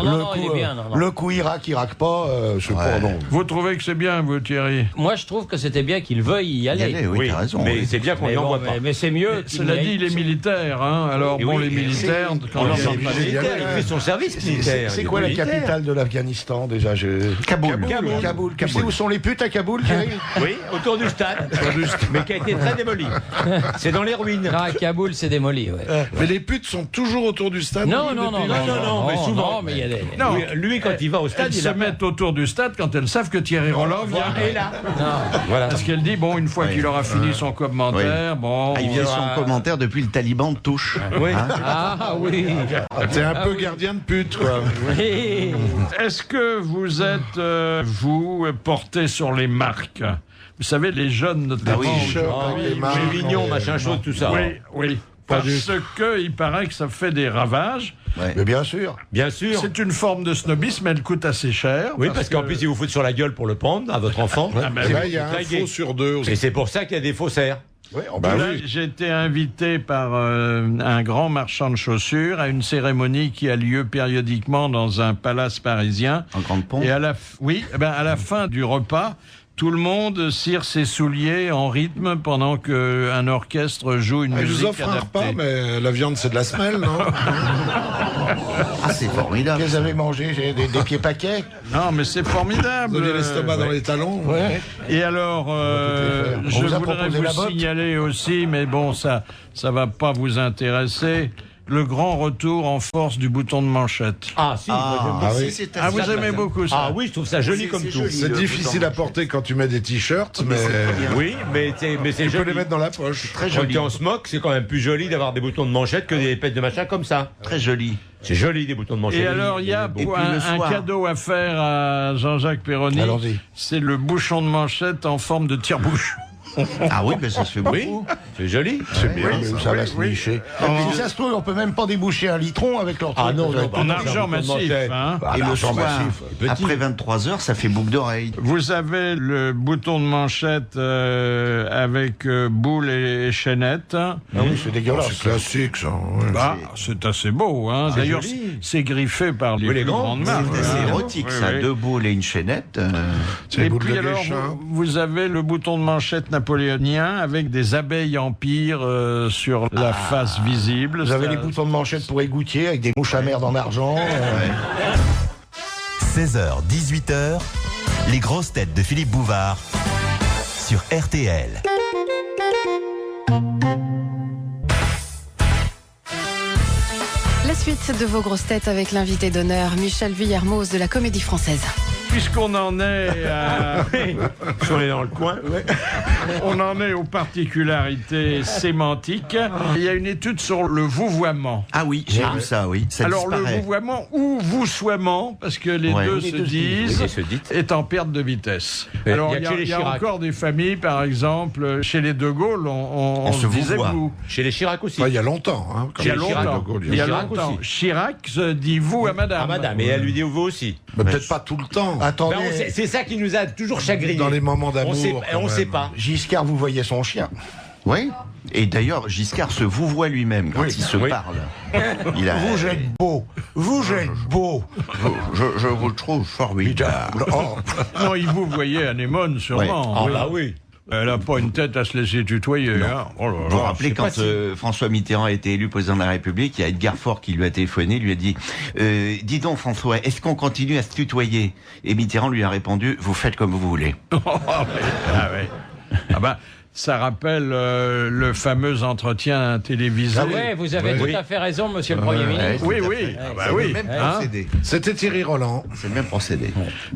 Le coup Irak pas, je sais pas. Vous trouvez que c'est bien, vous, Thierry? Moi, je trouve que c'était bien qu'il veuille y aller. Oui, t'as raison. Mais c'est bien qu'on y envoie pas. Mais c'est mieux. Cela dit, il est militaire. Alors, bon, les militaires... Il fait son service militaire. C'est quoi la capitale de l'Afghanistan, déjà? Kaboul. Tu sais où sont les putes à Kaboul, Thierry? Oui, autour du stade. Mais qui a été très démoli. C'est dans les ruines. Ah, Kaboul, c'est démoli, Mais les putes sont toujours autour du stade? Non, mais souvent. Mais il y a des... Lui, quand il va au stade, elles se mettent autour du stade quand elles savent que Thierry Roland vient. Et là. Voilà. Parce qu'elle dit, bon, une fois qu'il aura fini son commentaire, bon... Il vient son commentaire depuis le Taliban de touche. Oui. Ah oui. T'es un peu gardien de pute, quoi. Oui. Est-ce que vous êtes, vous, porté sur les marques? Vous savez, les jeunes, notamment... Les marques. Mignon, machin chose, tout ça. Oui. Parce que il paraît que ça fait des ravages. Ouais. Mais bien sûr. Bien sûr. C'est une forme de snobisme, mais elle coûte assez cher. Oui, parce qu'en plus, ils vous foutent sur la gueule pour le prendre à votre enfant. Il y a un faux sur deux aussi. Et c'est pour ça qu'il y a des faussaires. Oui, J'ai été invité par un grand marchand de chaussures à une cérémonie qui a lieu périodiquement dans un palace parisien. En grande pompe. Et à la fin du repas, tout le monde cire ses souliers en rythme pendant qu'un orchestre joue une musique Ils vous offrent un repas, mais la viande, c'est de la semelle, non? Ah, c'est formidable. Vous avez mangé des pieds paquets? Non, mais c'est formidable. Vous avez l'estomac dans les talons. Ouais. Et alors, je voudrais vous signaler aussi, mais bon, ça va pas vous intéresser, le grand retour en force du bouton de manchette. Ah, si. Vous aimez beaucoup ça? Ah oui, je trouve ça joli comme tout. C'est difficile à porter quand tu mets des t-shirts, mais... Oui, mais c'est Tu joli. peux les mettre dans la poche. Très Quand joli. tu es en smock, c'est quand même plus joli d'avoir des boutons de manchette que des pètes de machin comme ça. Très joli. C'est joli, des boutons de manchette. Et alors, il y a un cadeau à faire à Jean-Jacques Perroni. Allons-y. C'est le bouchon de manchette en forme de tire-bouche. Ah oui, ben ça se fait beaucoup. Oui, c'est joli. C'est bien, mais où ça va se nicher. Si ça se trouve, on peut même pas déboucher un litron avec leur truc. Ah non, non, En argent massif. Hein. Et le soir, après 23 heures, ça fait boucle d'oreille. Vous avez le bouton de manchette avec boule et chaînette. Ah oui, c'est dégueulasse. C'est classique, ça. Ouais. C'est assez beau. Hein. D'ailleurs, c'est griffé par les plus grandes marques. C'est érotique, ça. Deux boules et une chaînette. Et puis alors, vous avez le bouton de manchette napoléonien avec des abeilles empire sur la face visible. Vous avez les boutons de manchette pour égoutier avec des mouches à merde en argent. 16h, 18h, les grosses têtes de Philippe Bouvard sur RTL. La suite de vos grosses têtes avec l'invité d'honneur, Michel Vuillermoz de la Comédie Française. Puisqu'on en est à... On est dans le coin. On en est aux particularités sémantiques. Il y a une étude sur le vouvoiement. Ah oui, j'ai vu ça, oui. Ça alors disparaît. le vouvoiement ou voussoiement, parce que les deux se disent, est en perte de vitesse. Alors il y a encore des familles, par exemple, chez les De Gaulle, on se disait vous. Chez les Chirac aussi. Il y a longtemps. Hein, il y a longtemps. Chirac se dit vous à madame. À madame, et elle lui dit vous aussi. Mais peut-être pas tout le temps. Attendez. Ben c'est ça qui nous a toujours chagrinés. Dans les moments d'amour. On sait pas. Giscard, vous voyez son chien. Oui. Et d'ailleurs, Giscard se vouvoie lui-même quand il se parle. Vous êtes beau. Vous êtes beau. Je vous trouve formidable. Non, il vous voyait anémone, sûrement. Ah bah oui. Elle n'a pas une tête à se laisser tutoyer. Hein. Vous vous rappelez quand François Mitterrand a été élu président de la République, il y a Edgar Faure qui lui a téléphoné, lui a dit dis donc François, est-ce qu'on continue à se tutoyer? Et Mitterrand lui a répondu vous faites comme vous voulez. Ah bah, ça rappelle le fameux entretien télévisé. Ah ouais, vous avez tout à fait raison, monsieur le Premier ministre. Oui. C'est le même procédé. C'était Thierry Roland. C'est le même procédé.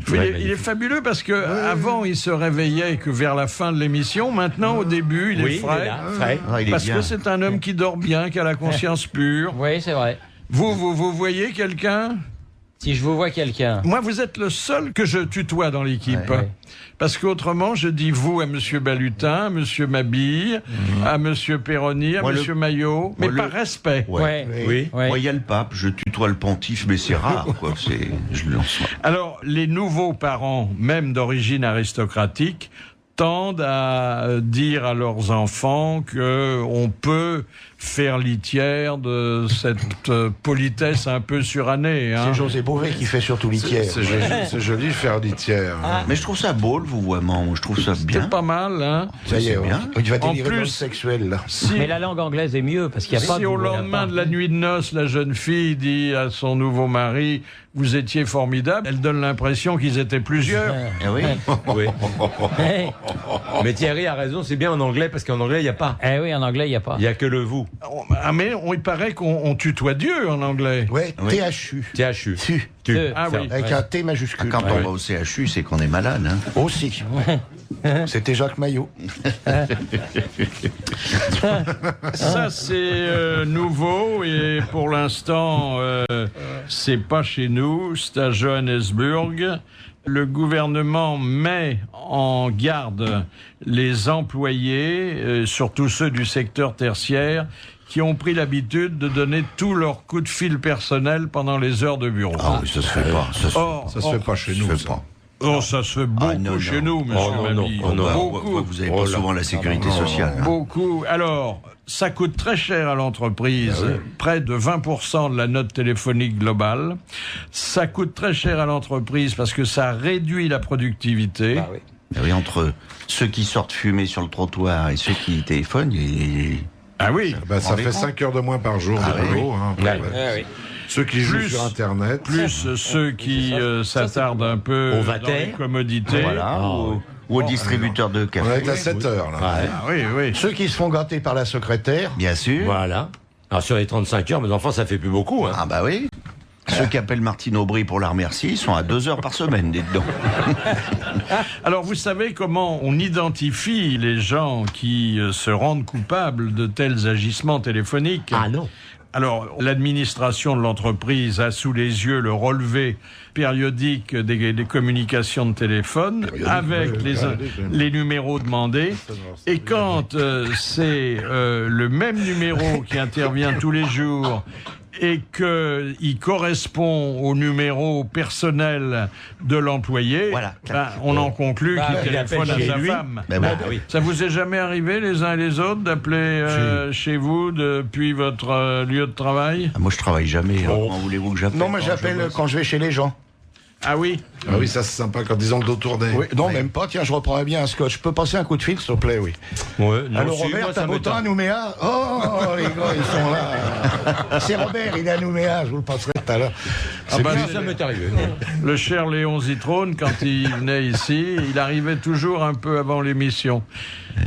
Il est fabuleux parce que avant il se réveillait que vers la fin de l'émission. Maintenant, au début, il est frais. Parce que c'est un homme qui dort bien, qui a la conscience pure. Oui, c'est vrai. Vous voyez quelqu'un? Si je vous vois quelqu'un. Moi, vous êtes le seul que je tutoie dans l'équipe. Ouais. Parce qu'autrement, je dis vous à Monsieur Balutin, à Monsieur Mabille, à Monsieur Perroni, à Monsieur Maillot, mais par respect. Oui. Moi, il y a le pape, je tutoie le pontife, mais c'est rare, quoi. Je le lance. Alors, les nouveaux parents, même d'origine aristocratique, tendent à dire à leurs enfants qu'on peut faire litière de cette politesse un peu surannée. Hein. C'est José Bové qui fait surtout litière. C'est joli faire litière. Mais je trouve ça beau, le vouvoiement. Je trouve ça bien. C'est pas mal, hein. Ça y est, bien. Il va En délirer plus, le sexuel, là. Mais la langue anglaise est mieux, parce qu'il n'y a pas de... Si au lendemain de la nuit de noces, la jeune fille dit à son nouveau mari « Vous étiez formidable », elle donne l'impression qu'ils étaient plusieurs. Oui. Mais Thierry a raison, c'est bien en anglais, parce qu'en anglais, il n'y a pas. Eh oui, en anglais, il n'y a pas. Il n'y a que le vous. Ah mais il paraît qu'on tutoie Dieu en anglais. Ouais, THU. THU. Tu. Ah oui. Avec un T majuscule. Quand on va au CHU, c'est qu'on est malade. Hein. Aussi. C'était Jacques Maillot. Ça, c'est nouveau et pour l'instant, c'est pas chez nous, c'est à Johannesburg. Le gouvernement met en garde les employés, surtout ceux du secteur tertiaire, qui ont pris l'habitude de donner tous leurs coups de fil personnels pendant les heures de bureau. Ah oui, ça se fait pas. Ça se fait pas chez nous. Oh, ça se fait beaucoup chez nous, monsieur Mabille. Vous n'avez pas souvent la sécurité sociale. Beaucoup. Alors, ça coûte très cher à l'entreprise, près de 20% de la note téléphonique globale. Ça coûte très cher à l'entreprise parce que ça réduit la productivité. Oui, entre ceux qui sortent fumer sur le trottoir et ceux qui téléphonent, Ah oui. Ça fait 5 heures de moins par jour de boulot. Ceux qui jouent sur Internet. Plus ceux qui s'attardent un peu dans les commodités. Ou au distributeur de café. On est à 7 heures, là. Oui. Ceux qui se font gâter par la secrétaire. Bien sûr. Voilà. Alors sur les 35 heures, mes enfants, ça fait plus beaucoup. Ah bah oui. Ceux qui appellent Martine Aubry pour la remercier, ils sont à 2 heures par semaine, dites donc. Alors, vous savez comment on identifie les gens qui se rendent coupables de tels agissements téléphoniques? Ah non. Alors, l'administration de l'entreprise a sous les yeux le relevé périodique des communications de téléphone avec les numéros demandés. Et quand c'est le même numéro qui intervient tous les jours et qu'il correspond au numéro personnel de l'employé, on en conclut qu'il téléphone à sa femme. Ça vous est jamais arrivé, les uns et les autres, d'appeler chez vous depuis votre lieu de travail? Moi, je travaille jamais. Comment voulez-vous que j'appelle? Non, mais j'appelle quand je vais chez les gens. Ah oui? Ah oui, ça c'est sympa quand ils ont le dos tourné. Oui, non, même pas. Tiens, je reprendrais bien un scotch. Je peux passer un coup de fil, s'il te plaît, oui. Allô, Robert, t'as beau temps à Nouméa? Oh, les gars, ils sont là. C'est Robert, il est à Nouméa, je vous le passerai tout à l'heure. Ça m'est arrivé. Le cher Léon Zitrone, quand il venait ici, il arrivait toujours un peu avant l'émission.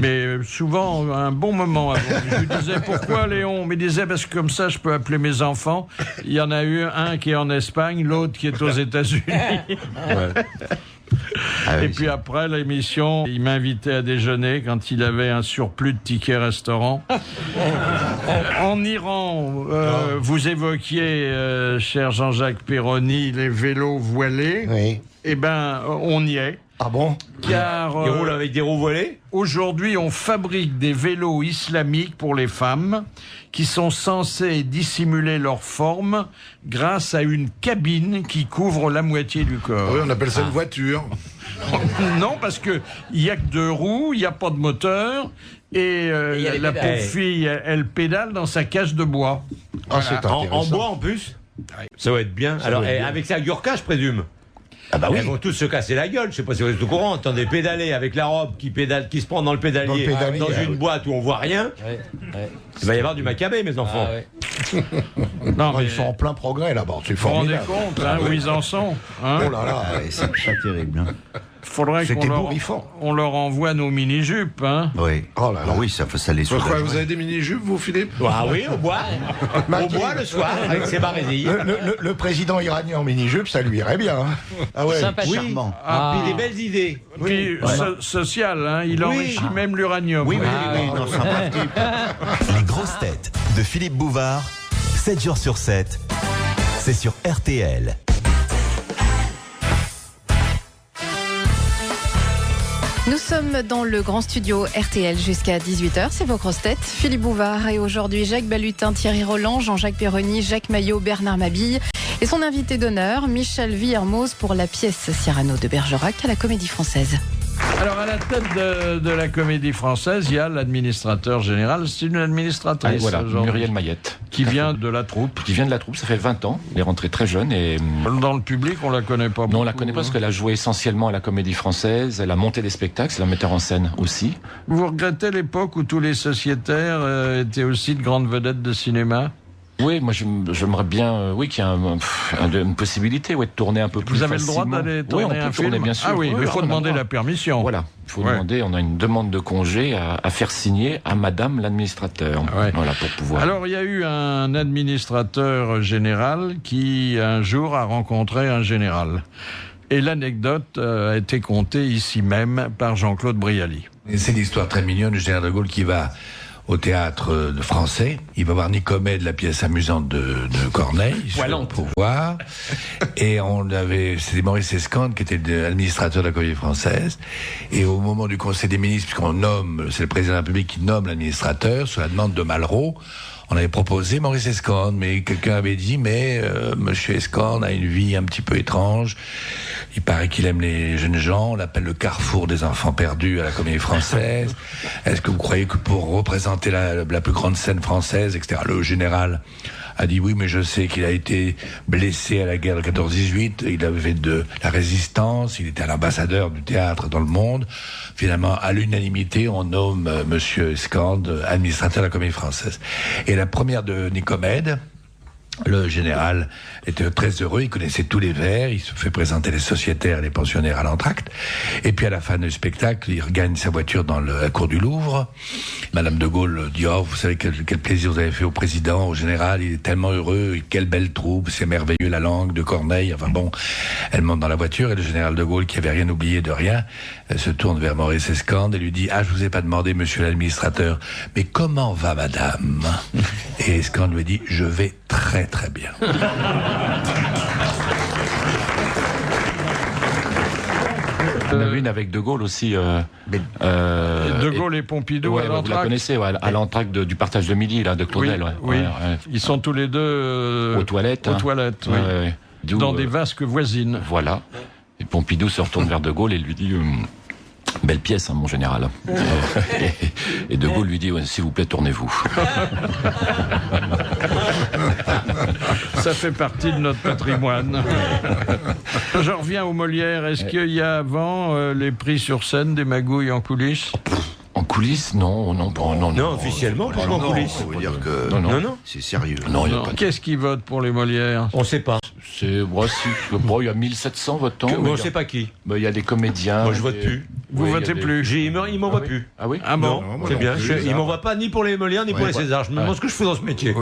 Mais souvent, un bon moment avant. Je lui disais, pourquoi Léon? Il me disait, parce que comme ça, je peux appeler mes enfants. Il y en a eu un qui est en Espagne, l'autre qui est aux États-Unis. Et puis après l'émission, il m'invitait à déjeuner quand il avait un surplus de tickets restaurant. En Iran, vous évoquiez, cher Jean-Jacques Perroni, les vélos voilés. Oui. Eh ben, on y est. Ah bon? Car ils roulent avec des roues voilées. Aujourd'hui, on fabrique des vélos islamiques pour les femmes qui sont censés dissimuler leur forme grâce à une cabine qui couvre la moitié du corps. Oui, on appelle ça une voiture. Non, parce que il y a que 2 roues, il n'y a pas de moteur et la pauvre fille, elle pédale dans sa cage de bois. En bois en plus. Ça va être bien. Alors, avec ça, Gurka, je présume. Ah bah oui. Ils vont tous se casser la gueule. Je sais pas si vous êtes au courant. Attendez, pédaler avec la robe qui se prend dans le pédalier, dans une boîte où on voit rien. Il va y avoir du macabé, mes enfants. Non, mais ils sont en plein progrès là-bas. Vous vous rendez compte où ils en sont, hein? Oh là là, c'est pas terrible. Faudrait qu'on leur envoie nos mini-jupes, hein? Oui. Oh là là. Oui, ça les soulage. Pourquoi vous avez des mini-jupes, vous, Philippe? Ah oui, au bois. Au bois le soir, avec ses barésilles. Le président iranien en mini-jupe, ça lui irait bien. Hein. Ah ouais, charmant. Puis des belles idées. Puis social, hein, il enrichit même l'uranium. Oui, non, sympathique. Les grosses têtes de Philippe Bouvard, 7 jours sur 7, c'est sur RTL. Nous sommes dans le grand studio RTL jusqu'à 18h. C'est vos grosses têtes. Philippe Bouvard et aujourd'hui Jacques Balutin, Thierry Roland, Jean-Jacques Perroni, Jacques Maillot, Bernard Mabille et son invité d'honneur, Michel Villermoz, pour la pièce Cyrano de Bergerac à la Comédie Française. Alors, à la tête de la Comédie Française, il y a l'administrateur général. C'est une administratrice. Voilà, Muriel Mayette. Qui vient de la troupe. Qui vient de la troupe, ça fait 20 ans. Elle est rentrée très jeune. Et dans le public, on la connaît pas beaucoup. Non, on la connaît pas parce qu'elle a joué essentiellement à la Comédie Française. Elle a monté des spectacles, c'est la metteur en scène aussi. Vous regrettez l'époque où tous les sociétaires étaient aussi de grandes vedettes de cinéma? Oui, moi j'aimerais bien qu'il y ait une possibilité de tourner un peu plus facilement. Vous avez le droit d'aller tourner un film? Bien sûr. Ah oui, mais il faut demander la permission. Voilà, il faut demander, on a une demande de congé à faire signer à madame l'administrateur. Voilà, pour pouvoir. Alors il y a eu un administrateur général qui un jour a rencontré un général. Et l'anecdote a été contée ici même par Jean-Claude Brialy. C'est l'histoire très mignonne du général de Gaulle qui va au théâtre français. Il va voir Nicomède, la pièce amusante de Corneille, pour voir. Et c'était Maurice Escande qui était l'administrateur de la Comédie Française. Et au moment du Conseil des ministres, puisqu'on nomme, c'est le président de la République qui nomme l'administrateur, sur la demande de Malraux, On avait proposé Maurice Escorne, mais quelqu'un avait dit, mais Monsieur Escorne a une vie un petit peu étrange. Il paraît qu'il aime les jeunes gens. On l'appelle le carrefour des enfants perdus à la Comédie Française. Est-ce que vous croyez que pour représenter la plus grande scène française, etc., le général a dit oui, mais je sais qu'il a été blessé à la guerre de 14-18, il avait fait de la résistance, il était l'ambassadeur du théâtre dans le monde. Finalement, à l'unanimité, on nomme Monsieur Escorne administrateur de la Comédie Française. Et la première de Nicomède, le général était très heureux, il connaissait tous les vers, il se fait présenter les sociétaires et les pensionnaires à l'entracte. Et puis à la fin du spectacle, il regagne sa voiture dans la cour du Louvre. Madame de Gaulle dit « Oh, vous savez quel plaisir vous avez fait au président, au général, il est tellement heureux, quelle belle troupe, c'est merveilleux la langue de Corneille. » Enfin bon, elle monte dans la voiture et le général de Gaulle, qui avait rien oublié de rien, se tourne vers Maurice Escorne et lui dit « Ah, je vous ai pas demandé, monsieur l'administrateur, mais comment va madame ?» Et Escorne lui dit « Je vais très très bien. » On a vu une avec De Gaulle aussi. De Gaulle et Pompidou à l'entracte. Vous la connaissez, à l'entracte du partage de midi, là, de Claudel. Oui. Ils sont tous les deux aux toilettes. Aux toilettes, oui. Dans des vasques voisines. Voilà. Et Pompidou se retourne vers De Gaulle et lui dit belle pièce, hein, mon général. Et De Gaulle lui dit s'il vous plaît, tournez-vous. Ça fait partie de notre patrimoine. Je reviens aux Molières. Est-ce qu'il y a avant les prix sur scène, des magouilles en coulisses? En coulisses, non. Non, officiellement, pas en coulisses. On veut dire que non. c'est sérieux. Non. Qu'est-ce qui vote pour les Molières? On ne sait pas. Il y a 1700 votants. On ne sait pas qui. Il y a des comédiens. Moi, je vote plus. Vous votez plus? Il m'envoie plus. Ah oui? Ah bon? Non, c'est bien. Il m'envoie pas ni pour les Molières ni pour les Césars. Je me demande ce que je fais dans ce métier.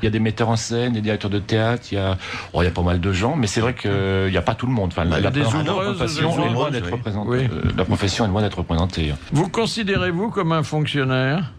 Il y a des metteurs en scène, des directeurs de théâtre, il y a pas mal de gens, mais c'est vrai qu'il n'y a pas tout le monde. Enfin, la profession est loin d'être représentée. La profession est loin d'être représentée. Vous considérez-vous comme un fonctionnaire?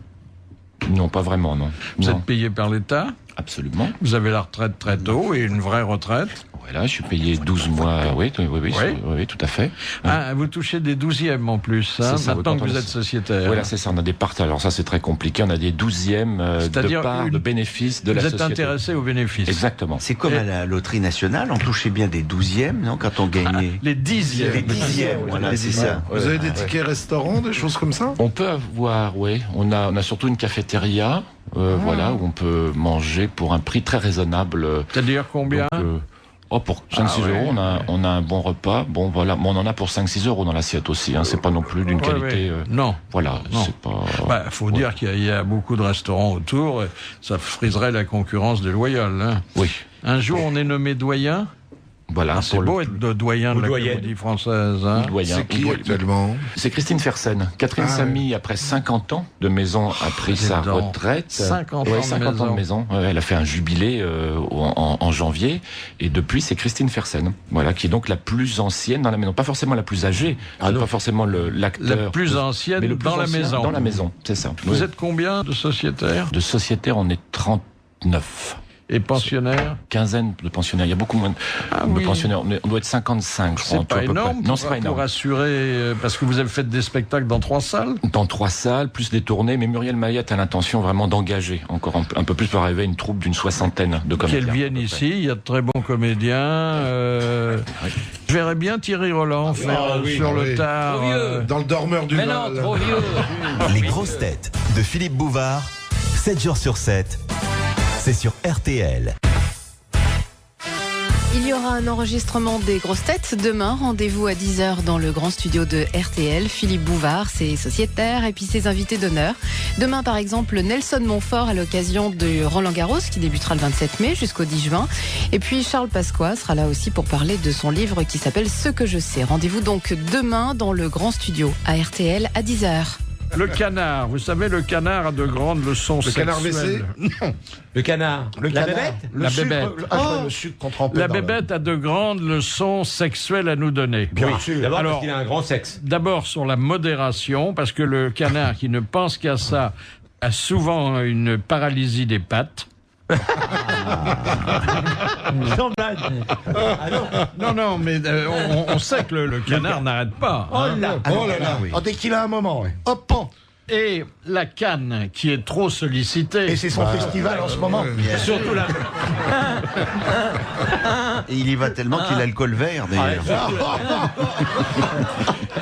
Non, pas vraiment, non. Vous êtes payé par l'État? Absolument. Vous avez la retraite très tôt et une vraie retraite? Voilà, je suis payé 12 mois, oui, tout à fait. Ah, vous touchez des 12e en plus, hein, maintenant que vous êtes sociétaire. Voilà, c'est ça, on a des parts, alors ça c'est très compliqué, on a des 12e de parts de bénéfices de la société. Vous êtes intéressé aux bénéfices. Exactement. C'est comme à la loterie nationale, on touchait bien des 12e, non, quand on gagnait. Les 10e. Les 10e, voilà, c'est ça. Vous avez des tickets restaurants, des choses comme ça? On peut avoir, oui, on a surtout une cafétéria, voilà, où on peut manger pour un prix très raisonnable. C'est-à-dire combien? Pour 5-6 euros, on a un bon repas. Bon, voilà, mais on en a pour 5-6 euros dans l'assiette aussi. Hein. C'est pas non plus d'une qualité. Non. Voilà, non. C'est pas. Faut dire qu'il y a beaucoup de restaurants autour. Ça friserait la concurrence déloyale. Hein. Oui. Un jour, on est nommé doyen. Voilà, c'est beau être de doyen de la Comédie Française. Hein. C'est qui actuellement? C'est Christine Fersen. Catherine Samy, après 50 ans de maison, a pris sa retraite. 50 ans de maison. Elle a fait un jubilé en janvier. Et depuis, c'est Christine Fersen. Voilà, qui est donc la plus ancienne dans la maison. Pas forcément la plus âgée. Pas forcément l'acteur. La plus ancienne dans la maison. Dans la maison, c'est ça. Vous êtes combien de sociétaires? De sociétaires, on est 39. Et pensionnaires? Quinzaine de pensionnaires. Il y a beaucoup moins de pensionnaires. On doit être 55, je crois. C'est pas énorme. Non, c'est pas énorme. Pour assurer, parce que vous avez fait des spectacles dans 3 salles? Dans 3 salles, plus des tournées. Mais Muriel Mayette a l'intention vraiment d'engager encore un peu plus pour arriver à une troupe d'une 60aine de comédiens. Qu'elles viennent ici. Il y a de très bons comédiens. Je verrais bien Thierry Roland faire sur le tard. Dans le dormeur du Val. Mais non, trop vieux. Les grosses têtes de Philippe Bouvard, 7 jours sur 7. C'est sur RTL. Il y aura un enregistrement des grosses têtes demain. Rendez-vous à 10h dans le grand studio de RTL. Philippe Bouvard, ses sociétaires et puis ses invités d'honneur. Demain, par exemple, Nelson Montfort à l'occasion de Roland-Garros qui débutera le 27 mai jusqu'au 10 juin. Et puis Charles Pasqua sera là aussi pour parler de son livre qui s'appelle Ce que je sais. Rendez-vous donc demain dans le grand studio à RTL à 10h. Le canard, vous savez, le canard a de grandes leçons sexuelles. Le canard WC? Non. Le canard. La bébête? La bébête. Le sucre qu'on trempait La bébête a de grandes leçons sexuelles à nous donner. Bien sûr. D'abord parce qu'il a un grand sexe. D'abord sur la modération, parce que le canard qui ne pense qu'à ça a souvent une paralysie des pattes. Sans blague. Non, mais on sait que le canard n'arrête pas. Oh là là. Dès qu'il a un moment, hop, et la Cannes, qui est trop sollicitée. Et c'est son festival en ce moment. Surtout la... Et il y va tellement qu'il a le col vert, d'ailleurs.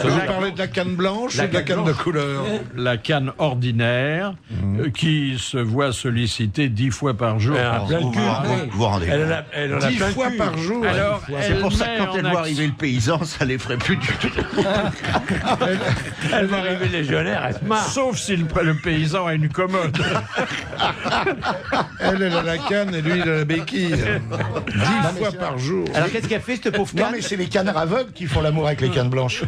Vous parlez de la canne blanche ou de la canne de couleur? La canne ordinaire, qui se voit sollicitée 10 fois par jour. Vous rendez Elle en a 10 fois par jour. Alors, c'est pour ça que quand elle voit arriver le paysan, ça les ferait plus du tout. Elle va arriver légionnaire, elle se marre. Sauf si le paysan a une commode. Elle a la canne et lui, il a la béquille. 10 fois par jour. Alors qu'est-ce qu'elle fait, cette pauvre canne? Non, mais c'est les canards aveugles qui font l'amour avec les cannes blanches.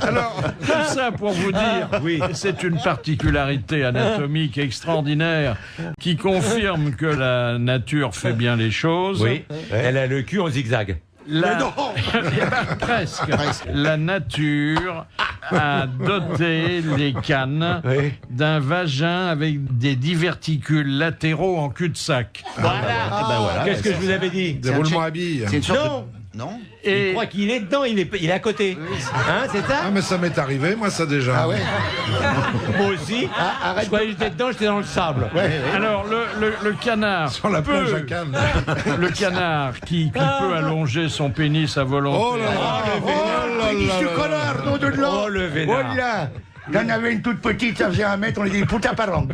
Alors, tout ça pour vous dire, c'est une particularité anatomique extraordinaire qui confirme que la nature fait bien les choses. Oui, elle a le cul en zigzag. Presque. La nature a doté les cannes d'un vagin avec des diverticules latéraux en cul-de-sac. Voilà. Qu'est-ce que je vous avais dit? Des roulements à billes. Non. Il croit qu'il est dedans, il est à côté. Hein, c'est ça? Ah, mais ça m'est arrivé, moi, ça déjà. Ah ouais. Moi aussi. Je croyais que j'étais dedans, j'étais dans le sable. Alors, le canard. Sur la plage à Cannes. Le canard qui peut allonger son pénis à volonté. Oh là là. Oh le vénard. Oh là. J'en avais une toute petite, ça faisait 1 mètre, on était des putains par an.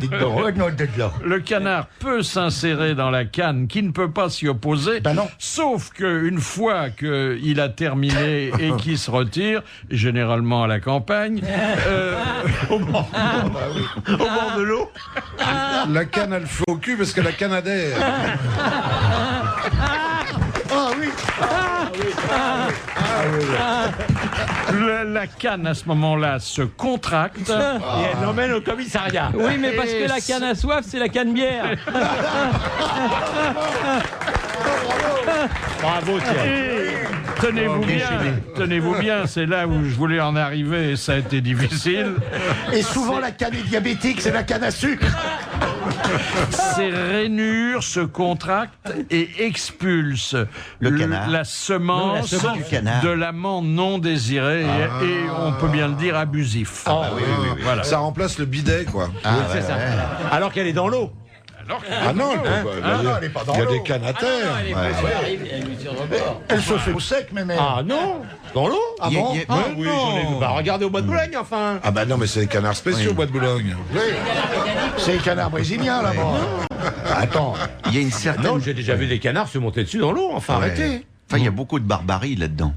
Le canard peut s'insérer dans la canne, qui ne peut pas s'y opposer, sauf qu'une fois qu'il a terminé et qu'il se retire, généralement à la campagne, au bord de l'eau. La canne, elle fait au cul parce qu'elle a Canadair. La canne, à ce moment-là, se contracte. Et elle l'emmène au commissariat. Oui, mais parce que la canne à soif, c'est la canne bière. Bravo, tenez-vous bien, c'est là où je voulais en arriver et ça a été difficile. Et souvent, la canne est diabétique, c'est la canne à sucre. Ces rainures se contractent et expulsent la semence de l'amant non désiré et on peut bien le dire abusif. Voilà. Ça remplace le bidet, quoi. C'est ça. Alors qu'elle est dans l'eau. Elle est pas dans l'eau. Il y a des cannes à terre. Elle se fait au sec, même. Ah non, dans l'eau. Ah bon? Oui, j'en ai vu. Regardez au Bois de Boulogne, enfin. Ah bah non, mais c'est des canards spéciaux au Bois de Boulogne. Oui. C'est les canards brésiliens, là-bas. Attends. Il y a une certaine... Non, j'ai déjà vu des canards se monter dessus dans l'eau, enfin, arrêtez. Enfin, il y a beaucoup de barbarie là-dedans.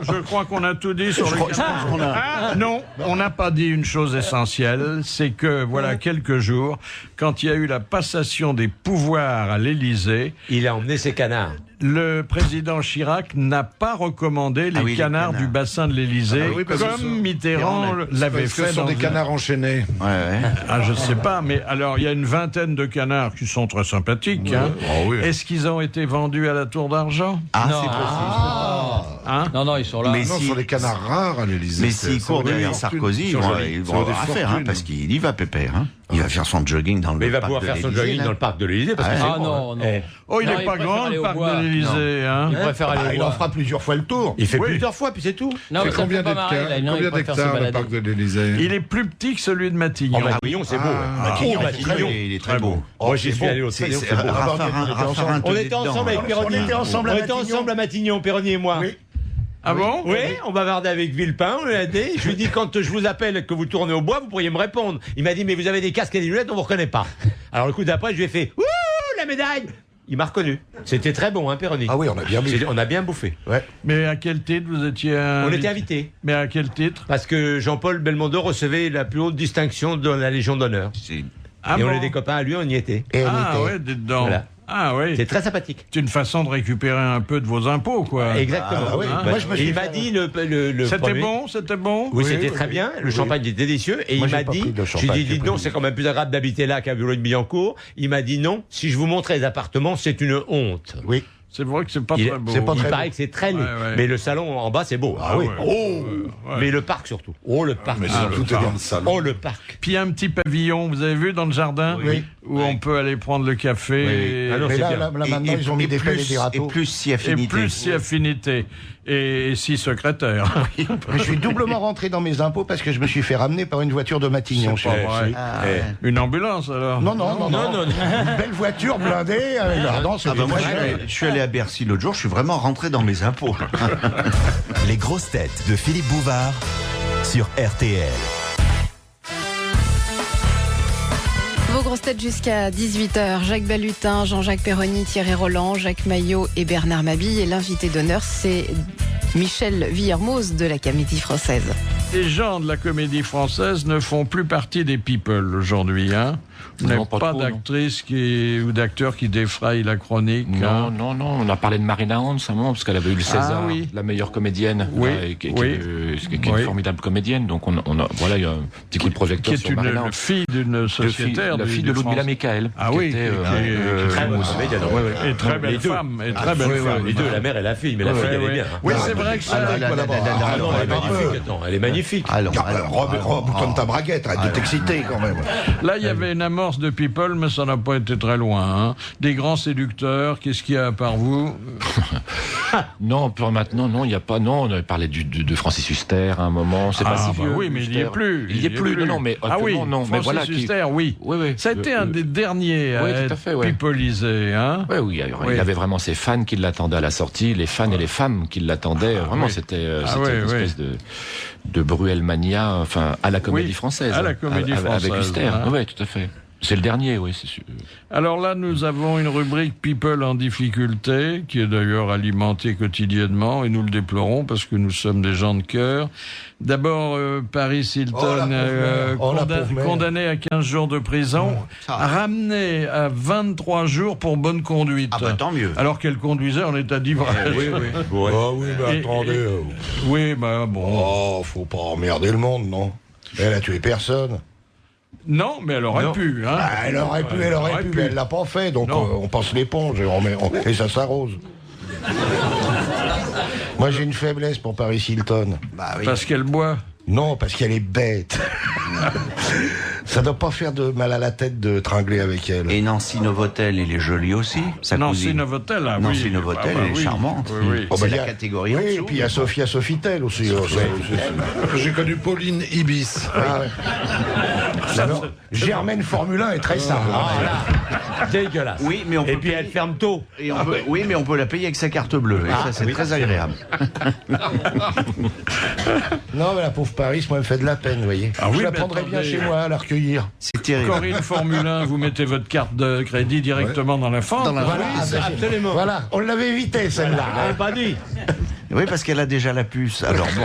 Je crois qu'on a tout dit sur le canard. Non, on n'a pas dit une chose essentielle, c'est que, voilà, quelques jours, quand il y a eu la passation des pouvoirs à l'Élysée... Il a emmené ses canards. Le président Chirac n'a pas recommandé les canards du bassin de l'Élysée, comme Mitterrand l'avait fait. Ce sont des canards enchaînés. Je sais pas, mais alors il y a une vingtaine de canards qui sont très sympathiques. Est-ce qu'ils ont été vendus à la Tour d'Argent? C'est possible. Non, ils sont là. Mais ce sont des canards rares à l'Élysée. Mais s'ils courent derrière Sarkozy, ils vont avoir affaire, parce qu'il y va pépère. Il va faire son jogging dans le parc de l'Élysée. Mais il va pouvoir faire son jogging dans le parc de l'Élysée parce que c'est non. Il n'est pas grand, le parc de l'Élysée. Il préfère aller au bois. Il en fera plusieurs fois le tour. Il fait plusieurs fois, puis c'est tout. Non, mais combien d'hectares le parc de l'Élysée? Il est plus petit que celui de Matignon. Matignon, c'est beau. Matignon, il est très beau. Moi, j'y suis allé l'autre fois. On était ensemble avec Perroni. On était ensemble à Matignon, Perroni et moi. Ah bon? Oui, on bavardait avec Villepin, on l'a dit. Je lui dis, quand je vous appelle et que vous tournez au bois, vous pourriez me répondre. Il m'a dit, mais vous avez des casques et des lunettes, on vous reconnaît pas. Alors le coup d'après, je lui ai fait, ouh, la médaille! Il m'a reconnu. C'était très bon, hein, Perroni. Ah oui, on a bien bouffé. On a bien bouffé. Mais à quel titre vous étiez On était invités. Mais à quel titre? Parce que Jean-Paul Belmondo recevait la plus haute distinction de la Légion d'honneur. Et on est des copains à lui, on y était. Ouais, dites donc. Voilà. Ah oui. C'est très sympathique. C'est une façon de récupérer un peu de vos impôts, quoi. Exactement. Moi, je me suis il m'a dit le C'était bon. Oui, c'était très bien. Le champagne était délicieux. Et il m'a dit, j'ai dit, dites donc, c'est quand même plus agréable d'habiter là qu'à Boulogne-Billancourt. Il m'a dit non. Si je vous montrais les appartements, c'est une honte. Oui. C'est vrai que c'est pas très beau. Il paraît que c'est très laid. Mais le salon en bas, c'est beau. Mais le parc surtout. Le parc. Mais tout est dans le salon. Le parc. Puis un petit pavillon, vous avez vu dans le jardin? Oui. où on peut aller prendre le café. Oui. Mais là, maintenant, ils ont mis des pelles et des râteaux. Et plus si affinité. Et plus si affinité. Et 6 secrétaires. Oui. Je suis doublement rentré dans mes impôts parce que je me suis fait ramener par une voiture de Matignon. C'est pas vrai. Une ambulance alors? Non. Une belle voiture blindée avec moi, je suis allé à Bercy l'autre jour, je suis vraiment rentré dans mes impôts. Les grosses têtes de Philippe Bouvard sur RTL. Vos grosses têtes jusqu'à 18h. Jacques Balutin, Jean-Jacques Perroni, Thierry Roland, Jacques Maillot et Bernard Mabille. Et l'invité d'honneur, c'est Michel Villermoz de la Comédie Française. Les gens de la Comédie Française ne font plus partie des people aujourd'hui, hein. Vous n'avez pas d'actrice ou d'acteur qui défraye la chronique. Non. On a parlé de Marina Hans à un moment, parce qu'elle avait eu le César, la meilleure comédienne, qui est une formidable comédienne. Donc il y a un petit coup de projecteur sur Marina Hans. Qui est fille d'une sociétaire. La fille de Ludmilla Michael. Ah oui, qui était très belle femme. Et très belle femme. Les deux, la mère et la fille, mais la fille, elle est bien. Oui, c'est vrai que ça. Elle est magnifique. Alors, comme ta braguette, arrête de t'exciter quand même. Là, il y avait une amorce de people, mais ça n'a pas été très loin. Hein. Des grands séducteurs, qu'est-ce qu'il y a à part vous? Non, pour maintenant, non, il n'y a pas. Non, on avait parlé de Francis Huster à un moment. C'est pas si vieux. Oui, mais il n'y est plus. Il n'y est plus. Non, mais non. Francis voilà, Huster, oui. Ça a été un des derniers à être pipolisé. Hein. Oui. Il avait vraiment ses fans qui l'attendaient à la sortie, les fans et les femmes qui l'attendaient. Vraiment, c'était une espèce de Bruel-mania, enfin, à la Comédie Française. À la Comédie Française. Avec Huster. Oui, tout à fait. C'est le dernier, oui, c'est sûr. Alors là, nous avons une rubrique People en difficulté, qui est d'ailleurs alimentée quotidiennement, et nous le déplorons parce que nous sommes des gens de cœur. D'abord, Paris Hilton, condamné à 15 jours de prison, ramené à 23 jours pour bonne conduite. Ah bah tant mieux. Alors qu'elle conduisait en état d'ivresse. Attendez. Oui, bon. Oh, faut pas emmerder le monde, non? Elle a tué personne. Non, mais elle aurait pu. Hein. Elle aurait pu, mais elle l'a pas fait. Donc on passe l'éponge et ça s'arrose. Moi j'ai une faiblesse pour Paris Hilton. Parce qu'elle boit? Non, parce qu'elle est bête. Ça doit pas faire de mal à la tête de tringler avec elle. Et Nancy Novotel, elle est jolie aussi. Nancy Novotel, Nancy Novotel, elle est charmante. C'est la catégorie. Oui, et puis il y a Sophia Sofitel aussi. J'ai connu Pauline Ibis. Germaine Formule 1 est très sale. Dégueulasse. Oui, mais puis elle ferme tôt. Oui, mais on peut la payer avec sa carte bleue. Et ça, c'est très agréable. Non, mais la pauvre Paris, moi, elle me fait de la peine, vous voyez. Je la prendrais bien chez moi à la recueillir. C'est terrible. Corinne Formule 1, vous mettez votre carte de crédit directement dans la fente. Absolument. Voilà, on l'avait évité celle-là. On l'avait pas dit. Oui, parce qu'elle a déjà la puce. Alors bon.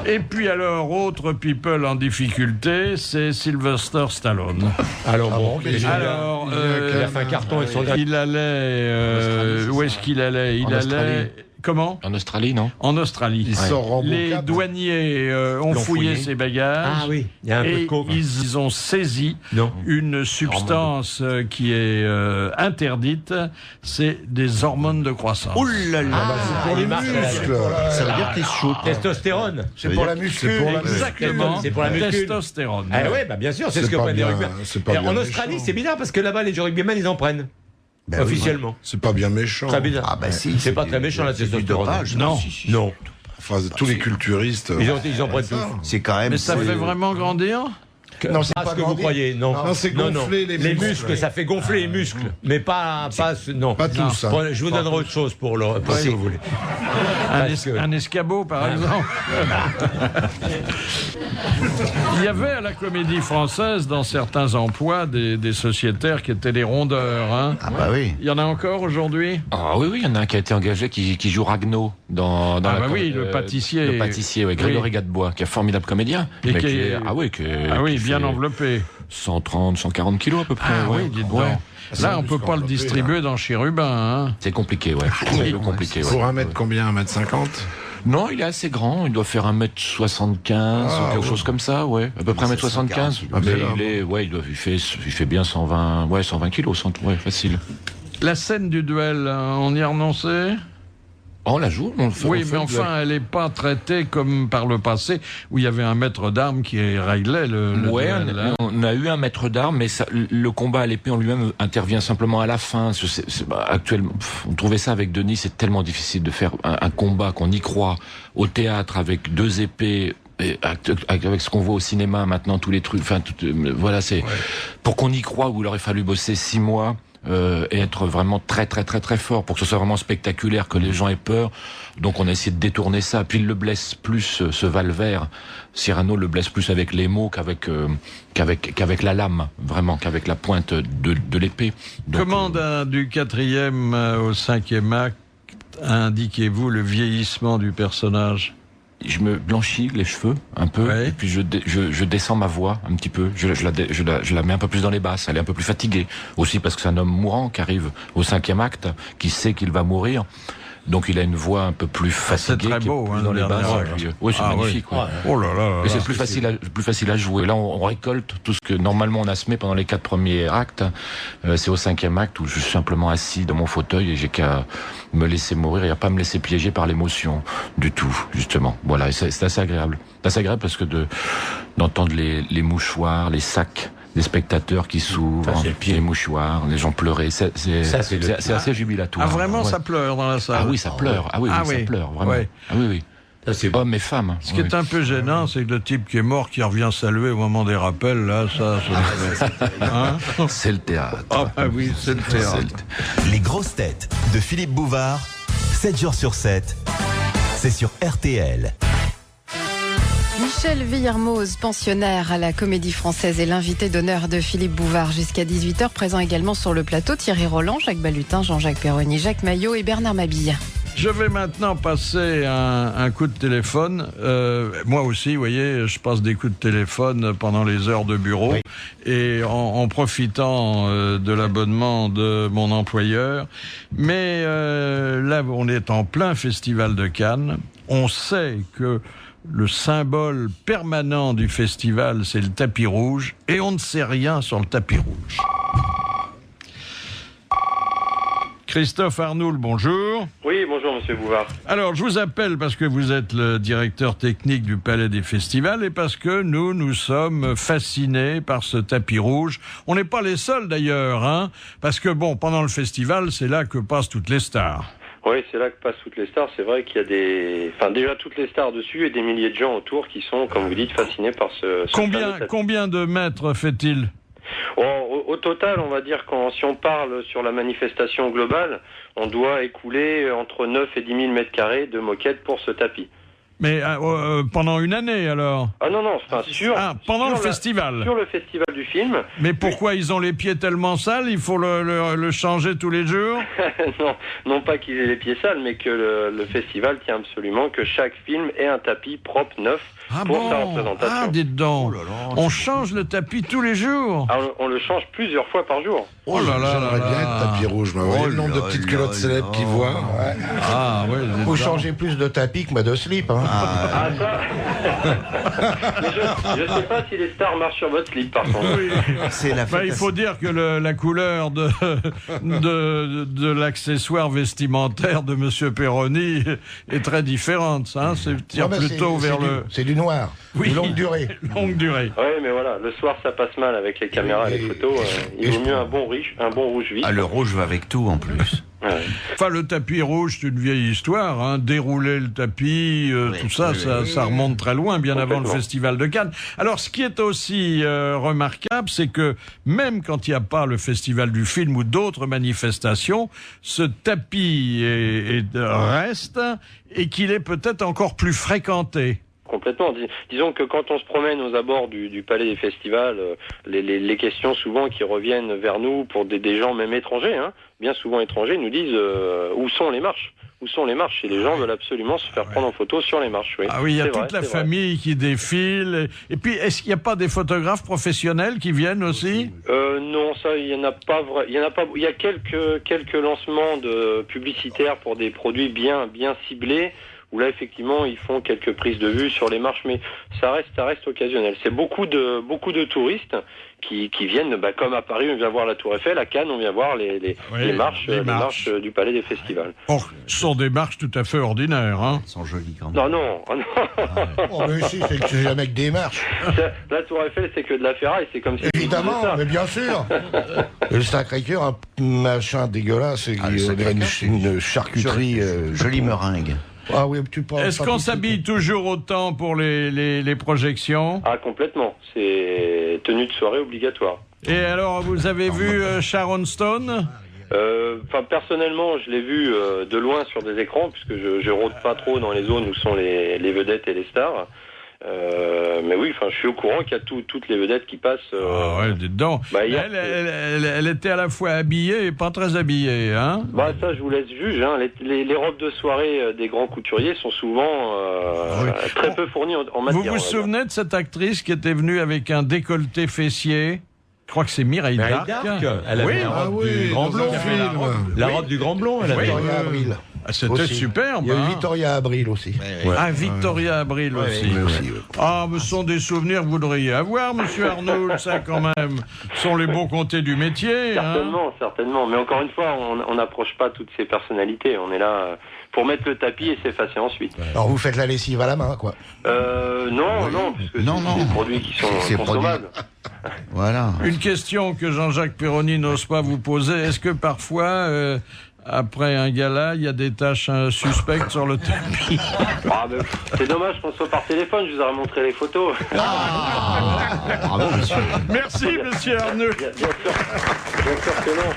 Et puis alors, autre people en difficulté, c'est Sylvester Stallone. Alors bon, il a fait un carton avec son. Il allait. Où est-ce qu'il allait? Il allait. Comment? En Australie, non? En Australie. Les douaniers ont fouillé ses bagages. Ah oui, il y a un peu de coke. Ils ont saisi une substance qui est interdite. C'est des hormones de croissance. Ouh là là, c'est pour les muscles. Ça veut dire qu'il se shoot. Testostérone. C'est pour la muscu. Exactement. C'est pour la muscu. Testostérone. Ah oui, bien sûr, c'est ce que prennent les rugbymen. En Australie, c'est bizarre parce que là-bas, les rugbymen, ils en prennent. Officiellement. C'est pas bien méchant. Très bizarre. Ah bah si. C'est pas très méchant la testostérone. Non. Enfin, tous les culturistes. Ils en prennent tout. C'est quand même. Mais ça fait vraiment grandir? Non, c'est pas ce que vous croyez. Non, c'est gonfler les muscles. Ça fait gonfler les muscles, mais pas tout ça. Je vous donnerai autre chose pour si vous voulez. Un escabeau, par exemple. Il y avait à la Comédie Française, dans certains emplois, des sociétaires qui étaient des rondeurs. Hein. Ah bah oui. Il y en a encore aujourd'hui? Ah oui, il y en a un qui a été engagé qui joue Ragno dans le pâtissier. Le pâtissier, Grégory Gadebois, qui est un formidable comédien. Et qui bien enveloppé. 130, 140 kilos à peu près. Dites-donc. Là, on peut pas le distribuer dans Chérubin. Hein. C'est compliqué, C'est compliqué. Pour 1 mètre combien? 1m50? Non, il est assez grand. Il doit faire 1m75 ou quelque chose comme ça, à peu près 1m75. Mais il fait bien 120 kilos, facile. La scène du duel, on y a renoncé? On la joue. Oui, mais enfin, elle n'est pas traitée comme par le passé, où il y avait un maître d'armes qui réglait le duel. On a eu un maître d'armes, mais le combat à l'épée en lui-même intervient simplement à la fin. Actuellement, on trouvait ça avec Denis, c'est tellement difficile de faire un combat qu'on y croit au théâtre avec 2 épées. Et avec ce qu'on voit au cinéma maintenant, tous les trucs, voilà, c'est pour qu'on y croit, où il aurait fallu bosser 6 mois. Et être vraiment très très très très fort pour que ce soit vraiment spectaculaire, que les gens aient peur. Donc on a essayé de détourner ça. Puis il le blesse plus, ce Valvert. Cyrano le blesse plus avec les mots qu'avec la lame, vraiment, qu'avec la pointe de l'épée. Commande du 4e au 5e acte, indiquez-vous le vieillissement du personnage? Je me blanchis les cheveux un peu, et puis je descends ma voix un petit peu. Je la mets un peu plus dans les basses. Elle est un peu plus fatiguée aussi parce que c'est un homme mourant qui arrive au 5e acte, qui sait qu'il va mourir. Donc il a une voix un peu plus fatiguée. C'est très beau, plus dans les basses. Oui, c'est magnifique. Oui. Oh là là. Et c'est plus facile à jouer. Là, on récolte tout ce que normalement on a semé pendant les 4 premiers actes. C'est au 5e acte où je suis simplement assis dans mon fauteuil et j'ai qu'à me laisser mourir et à pas me laisser piéger par l'émotion du tout, justement. Voilà, et c'est assez agréable. C'est assez agréable parce que d'entendre les mouchoirs, les sacs des spectateurs qui s'ouvrent, les mouchoirs, les gens pleurer, c'est assez jubilatoire. Ah vraiment, ça pleure dans la salle? Ah oui, ça pleure. Ah oui, ça pleure, vraiment. Ouais. Ah oui. Hommes et femmes. Ce qui est un peu gênant, c'est que le type qui est mort, qui revient saluer au moment des rappels, là, c'est le théâtre. Ah bah oui, c'est le théâtre. Les grosses têtes de Philippe Bouvard, 7 jours sur 7, c'est sur RTL. Michel Villermoz, pensionnaire à la Comédie Française, est l'invité d'honneur de Philippe Bouvard jusqu'à 18h. Présent également sur le plateau Thierry Roland, Jacques Balutin, Jean-Jacques Perroni, Jacques Maillot et Bernard Mabille. Je vais maintenant passer un coup de téléphone. Moi aussi, vous voyez, je passe des coups de téléphone pendant les heures de bureau. Oui. Et en profitant de l'abonnement de mon employeur. Mais là, on est en plein festival de Cannes. On sait que le symbole permanent du festival, c'est le tapis rouge. Et on ne sait rien sur le tapis rouge. Christophe Arnoul, bonjour. Oui, bonjour Monsieur Bouvard. Alors, je vous appelle parce que vous êtes le directeur technique du Palais des Festivals et parce que nous sommes fascinés par ce tapis rouge. On n'est pas les seuls d'ailleurs, hein, parce que bon, pendant le festival, c'est là que passent toutes les stars. Oui, c'est là que passent toutes les stars. C'est vrai qu'il y a déjà toutes les stars dessus et des milliers de gens autour qui sont, comme vous dites, fascinés par ce Combien de mètres fait-il ? Au total, on va dire, si on parle sur la manifestation globale, on doit écouler entre 9 et 10 000 mètres carrés de moquettes pour ce tapis. Mais pendant une année, alors? Ah non, pendant le festival. Sur le festival du film. Mais pourquoi ils ont les pieds tellement sales? Il faut le changer tous les jours? non pas qu'ils aient les pieds sales, mais que le festival tient absolument que chaque film ait un tapis propre, neuf, pour sa représentation. Ah, dites donc. On change le tapis tous les jours? On le change plusieurs fois par jour. Oh là là. J'aimerais bien être tapis rouge. Le nombre de petites culottes célèbres qui voient. Ouais. Ah ouais. Vous changez plus de tapis que de slip, hein. Ah ça. Mais je sais pas si les stars marchent sur votre slip, par contre. Oui. Il faut dire que la couleur de l'accessoire vestimentaire de Monsieur Perroni est très différente. Hein. C'est plutôt vers c'est du noir. Oui. Longue durée. Longue durée. Oui, mais voilà, le soir ça passe mal avec les caméras et les photos. Il vaut mieux un bon rouge vif. Ah, le rouge va avec tout en plus. Ouais. Enfin, le tapis rouge, c'est une vieille histoire. Hein. Dérouler le tapis, tout ça, ça remonte très loin, bien avant le Festival de Cannes. Alors, ce qui est aussi remarquable, c'est que même quand il n'y a pas le Festival du film ou d'autres manifestations, ce tapis reste et qu'il est peut-être encore plus fréquenté. Complètement. Disons que quand on se promène aux abords du Palais des Festivals, les questions souvent qui reviennent vers nous pour des gens même étrangers, hein, bien souvent étrangers, nous disent où sont les marches? Où sont les marches? Et les gens veulent absolument se faire prendre en photo sur les marches. Oui. Ah oui, il y a toute la famille qui défile. Et puis, est-ce qu'il n'y a pas des photographes professionnels qui viennent aussi? Non, ça, il y en a pas. Il y a quelques lancements de publicitaires pour des produits bien ciblés, où là effectivement ils font quelques prises de vue sur les marches, mais ça reste occasionnel. C'est beaucoup de touristes qui viennent, comme à Paris on vient voir la Tour Eiffel, à Cannes on vient voir les marches du Palais des Festivals. Or, ce sont des marches tout à fait ordinaires, hein. Elles sont jolies quand Non. même. Oh, mais si, c'est jamais que des marches. La Tour Eiffel c'est que de la ferraille, c'est comme si... Évidemment, mais bien sûr. Et le Sacré-Cœur, un machin dégueulasse, une charcuterie... Jolie meringue. Ah oui, tu parles. Est-ce qu'on s'habille toujours autant pour les projections? Ah, complètement. C'est tenue de soirée obligatoire. Et alors, vous avez vu Sharon Stone? Personnellement, je l'ai vu de loin sur des écrans, puisque je rôde pas trop dans les zones où sont les vedettes et les stars. Mais oui, je suis au courant qu'il y a toutes les vedettes qui passent. Dedans. Elle était à la fois habillée et pas très habillée, hein. Ça, je vous laisse juger. Hein. Les robes de soirée des grands couturiers sont souvent très peu fournies en matière. Vous vous souvenez de cette actrice qui était venue avec un décolleté fessier? Je crois que c'est Mireille Darc. Elle avait la robe du grand blond. La robe du grand blond, elle avait. Victoria Abril. C'était superbe. Il y a eu Victoria Abril aussi. Victoria Abril aussi. Mais ce sont des souvenirs que vous devriez avoir, monsieur Arnauld, ça quand même. Ce sont les bons comtés du métier. Certainement. Mais encore une fois, on n'approche pas toutes ces personnalités. On est là pour mettre le tapis et s'effacer ensuite. Alors vous faites la lessive à la main, quoi. Non, parce que c'est des produits qui sont consommables. Voilà. Une question que Jean-Jacques Perroni n'ose pas vous poser. Est-ce que parfois... après un gala, il y a des tâches suspectes sur le tapis. C'est dommage qu'on soit par téléphone, je vous aurais montré les photos. Bravo, monsieur. Merci, monsieur Arnauld. Bien sûr que non.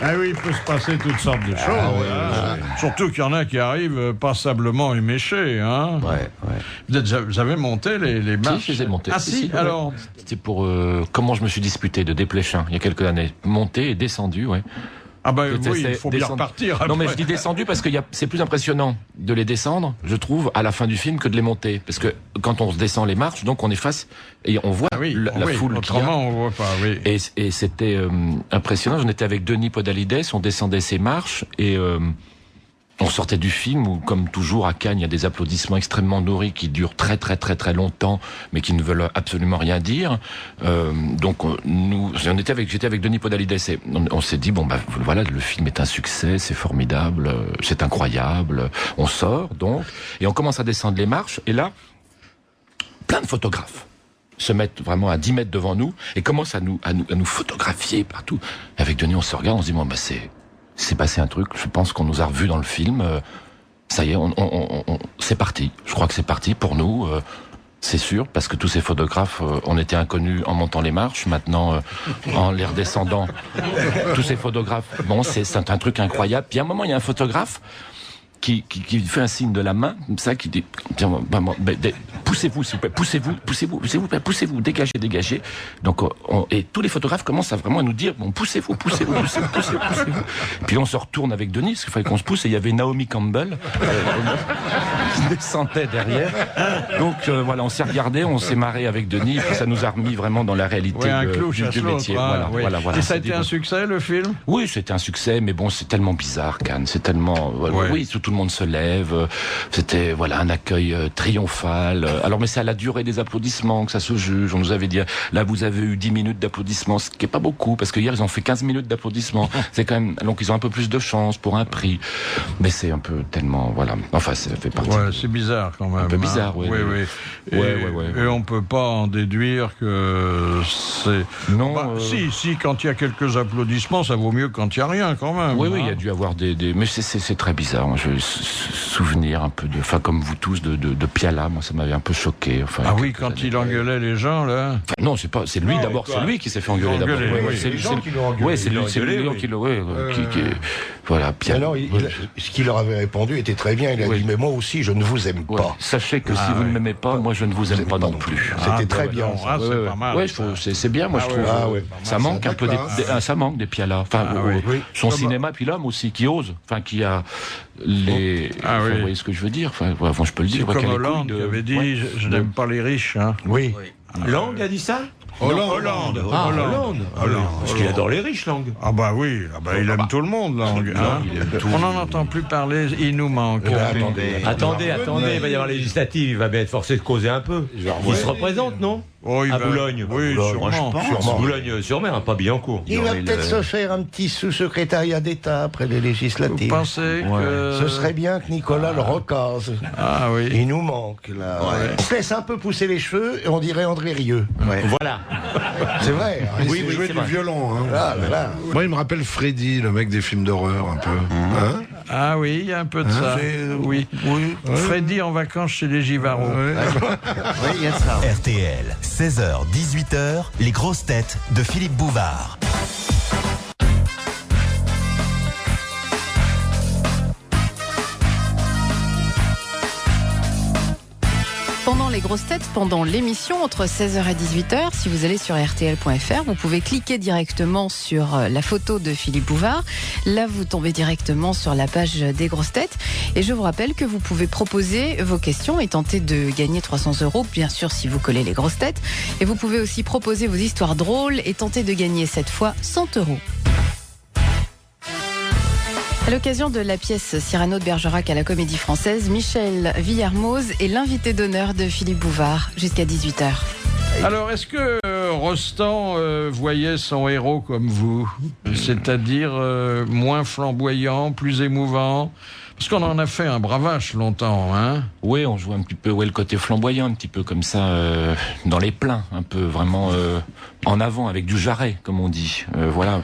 Ah oui, il peut se passer toutes sortes de choses. Surtout qu'il y en a qui arrivent passablement éméchés. Hein. Vous avez monté les marches? Si, je les ai montés. Ah si, alors c'était pour comment je me suis disputé de Desplechin il y a quelques années. Monté et descendu, ouais. Il faut bien repartir après. Non, mais je dis descendu parce que c'est plus impressionnant de les descendre, je trouve, à la fin du film que de les monter. Parce que quand on se descend les marches, donc on est face et on voit la foule. Autrement, on voit pas, oui. Et c'était impressionnant. J'en étais avec Denis Podalides, on descendait ces marches et... on sortait du film où, comme toujours à Cannes, il y a des applaudissements extrêmement nourris qui durent très très très très longtemps, mais qui ne veulent absolument rien dire. J'étais avec Denis Podalides et on s'est dit voilà, le film est un succès, c'est formidable, c'est incroyable. On sort donc et on commence à descendre les marches et là, plein de photographes se mettent vraiment à 10 mètres devant nous et commencent à nous photographier partout. Et avec Denis, on se regarde, on se dit c'est passé un truc, je pense qu'on nous a revus dans le film, ça y est, c'est parti. Je crois que c'est parti pour nous, c'est sûr, parce que tous ces photographes, on était inconnus en montant les marches, maintenant, en les redescendant, tous ces photographes, c'est un truc incroyable. Puis à un moment, il y a un photographe qui fait un signe de la main, comme ça, qui dit, poussez-vous, s'il vous plaît, poussez-vous, dégagez. Donc, et tous les photographes commencent à vraiment nous dire, poussez-vous. Puis on se retourne avec Denis, parce qu'il fallait qu'on se pousse, et il y avait Naomi Campbell, qui descendait derrière. Donc, on s'est regardé, on s'est marré avec Denis, puis ça nous a remis vraiment dans la réalité du métier. Voilà. Et ça a été un succès, le film? Oui, c'était un succès, mais c'est tellement bizarre, Cannes, c'est tellement, tout le monde se lève, c'était un accueil triomphal. Alors mais c'est à la durée des applaudissements que ça se juge. On nous avait dit là vous avez eu 10 minutes d'applaudissements, ce qui est pas beaucoup parce que hier ils ont fait 15 minutes d'applaudissements. C'est quand même donc ils ont un peu plus de chance pour un prix. Mais c'est un peu tellement ça fait partie. C'est bizarre quand même. Un peu bizarre, oui. Et on peut pas en déduire que c'est si quand il y a quelques applaudissements, ça vaut mieux que quand il y a rien quand même. Oui, il y a dû avoir des mais c'est très bizarre. Moi, souvenir un peu comme vous tous de Piala, moi ça m'avait un peu choqué. Quand il engueulait les gens là. Non, c'est lui d'abord, c'est lui qui s'est fait engueuler d'abord. C'est les gens qui l'ont engueulé. Oui, c'est lui qui l'a voilà. Alors, ce qu'il leur avait répondu était très bien. Il a dit mais moi aussi je ne vous aime pas. Sachez que si vous ne m'aimez pas, moi je ne vous aime pas non plus. C'était très bien. C'est pas mal. C'est bien, moi je trouve. Ça manque un peu ça manque des Piala. Son cinéma puis l'homme aussi qui ose, qui a les. Vous voyez ce que je veux dire? Je peux le dire. C'est comme Hollande qui avait dit je n'aime pas les riches. Hein. Oui. Lang a dit ça? Hollande. Hollande. Parce qu'il adore les riches, Lang. Ah bah oui, il aime tout le monde, Lang. Hein. On n'en entend plus parler, il nous manque. Attendez, il va y avoir législative, il va bien être forcé de causer un peu. Il se représente, non? À Boulogne. Oui, sûrement. Boulogne-sur-Mer, pas Billancourt. Il va peut-être se faire un petit sous-secrétariat d'État après les législatives. Vous pensez que... Ce serait bien que Nicolas le recase. Ah oui. Il nous manque, là. On se laisse un peu pousser les cheveux et on dirait André Rieu. Voilà. C'est vrai. Oui, jouer du violon. Hein. Là. Moi, il me rappelle Freddy, le mec des films d'horreur, un peu. Hein? Ah oui, il y a un peu de ça. Oui. Freddy en vacances chez les Givarons. Oui, il y a ça. RTL, 16h, 18h, les grosses têtes de Philippe Bouvard. Pendant les grosses têtes, pendant l'émission, entre 16h et 18h, si vous allez sur rtl.fr, vous pouvez cliquer directement sur la photo de Philippe Bouvard. Là, vous tombez directement sur la page des grosses têtes. Et je vous rappelle que vous pouvez proposer vos questions et tenter de gagner 300 €, bien sûr, si vous collez les grosses têtes. Et vous pouvez aussi proposer vos histoires drôles et tenter de gagner cette fois 100 €. À l'occasion de la pièce Cyrano de Bergerac à la Comédie Française, Michel Villermoz est l'invité d'honneur de Philippe Bouvard jusqu'à 18h. Alors, est-ce que Rostand voyait son héros comme vous? C'est-à-dire moins flamboyant, plus émouvant? Parce qu'on en a fait un bravache longtemps, hein? Oui, on joue un petit peu le côté flamboyant, un petit peu comme ça, dans les pleins, un peu vraiment en avant, avec du jarret, comme on dit. Voilà.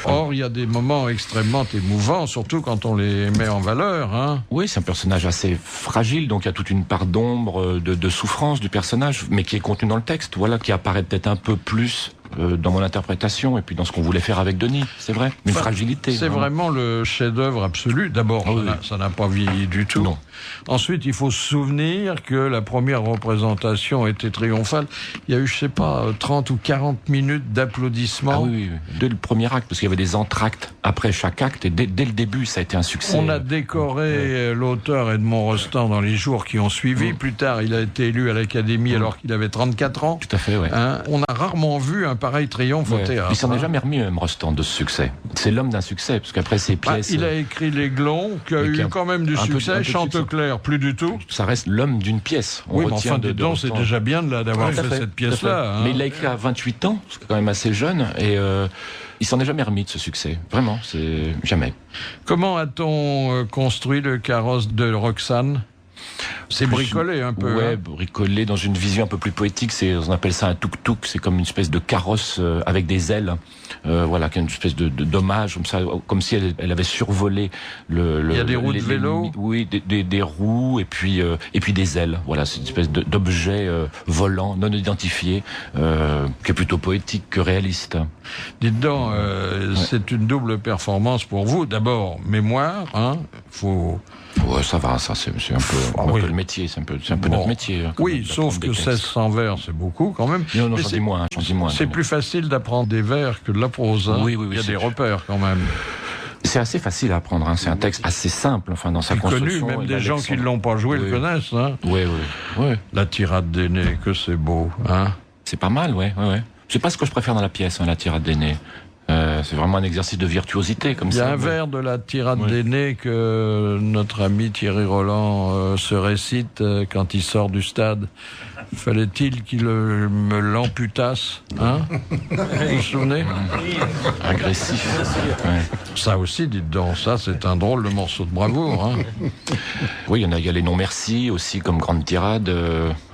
Or, il y a des moments extrêmement émouvants, surtout quand on les met en valeur, hein? Oui, c'est un personnage assez fragile, donc il y a toute une part d'ombre, de souffrance du personnage, mais qui est contenue dans le texte, voilà, qui apparaît peut-être un peu plus dans mon interprétation et puis dans ce qu'on voulait faire avec Denis, c'est vrai, une fragilité. C'est vraiment le chef-d'œuvre absolu. D'abord, ça n'a pas vieilli du tout. Non. Ensuite, il faut se souvenir que la première représentation était triomphale. Il y a eu, je sais pas, 30 ou 40 minutes d'applaudissements. Ah oui, dès le premier acte, parce qu'il y avait des entr'actes après chaque acte, et dès le début, ça a été un succès. On a décoré l'auteur Edmond Rostand dans les jours qui ont suivi. Plus tard, il a été élu à l'Académie alors qu'il avait 34 ans. Tout à fait, oui. Hein, on a rarement vu un pareil triomphe au théâtre. Il s'en est jamais remis, même Rostand, de ce succès. C'est l'homme d'un succès, parce qu'après ses pièces... il a écrit L'Aiglon, qui a eu quand même du succès. Chanteclair, plus du tout. Ça reste l'homme d'une pièce. Oui, mais enfin, dedans, c'est déjà bien d'avoir fait cette pièce-là. Hein. Mais il l'a écrit à 28 ans, ce qui est quand même assez jeune, et il s'en est jamais remis de ce succès. Vraiment, c'est jamais. Comment a-t-on construit le carrosse de Roxane ? C'est bricolé un peu. Ouais, bricolé dans une vision un peu plus poétique. On appelle ça un tuk-tuk. C'est comme une espèce de carrosse avec des ailes. Voilà, une espèce d'hommage comme ça, comme si elle avait survolé le. Il y a des roues de vélo. Oui, des roues et puis des ailes. Voilà, c'est une espèce d'objet volant, non identifié, qui est plutôt poétique que réaliste. Dites donc, c'est une double performance pour vous. D'abord, mémoire, hein. Faut. Ouais, ça va, ça c'est un peu le métier, c'est un peu notre métier. Oui, sauf que 1600 vers, c'est beaucoup quand même. Non, j'en dis moins. C'est plus facile d'apprendre des vers que de la prose. Hein. Oui, il y a des repères quand même. C'est assez facile à apprendre, hein. C'est un texte assez simple, enfin dans sa construction. Connu, même des gens qui ne l'ont pas joué le connaissent. Hein. Oui. La tirade d'aîné, que c'est beau, hein. C'est pas mal, ouais. C'est pas ce que je préfère dans la pièce, hein, la tirade d'aîné. C'est vraiment un exercice de virtuosité comme ça. Il y a un vers de la tirade d'aîné que notre ami Thierry Roland se récite quand il sort du stade. Fallait-il qu'il me l'amputasse, hein? Vous vous souvenez? Agressif. Ouais. Ça aussi, dites donc, ça c'est un drôle de morceau de bravoure. Hein? Oui, il y a les non-merci aussi comme grande tirade.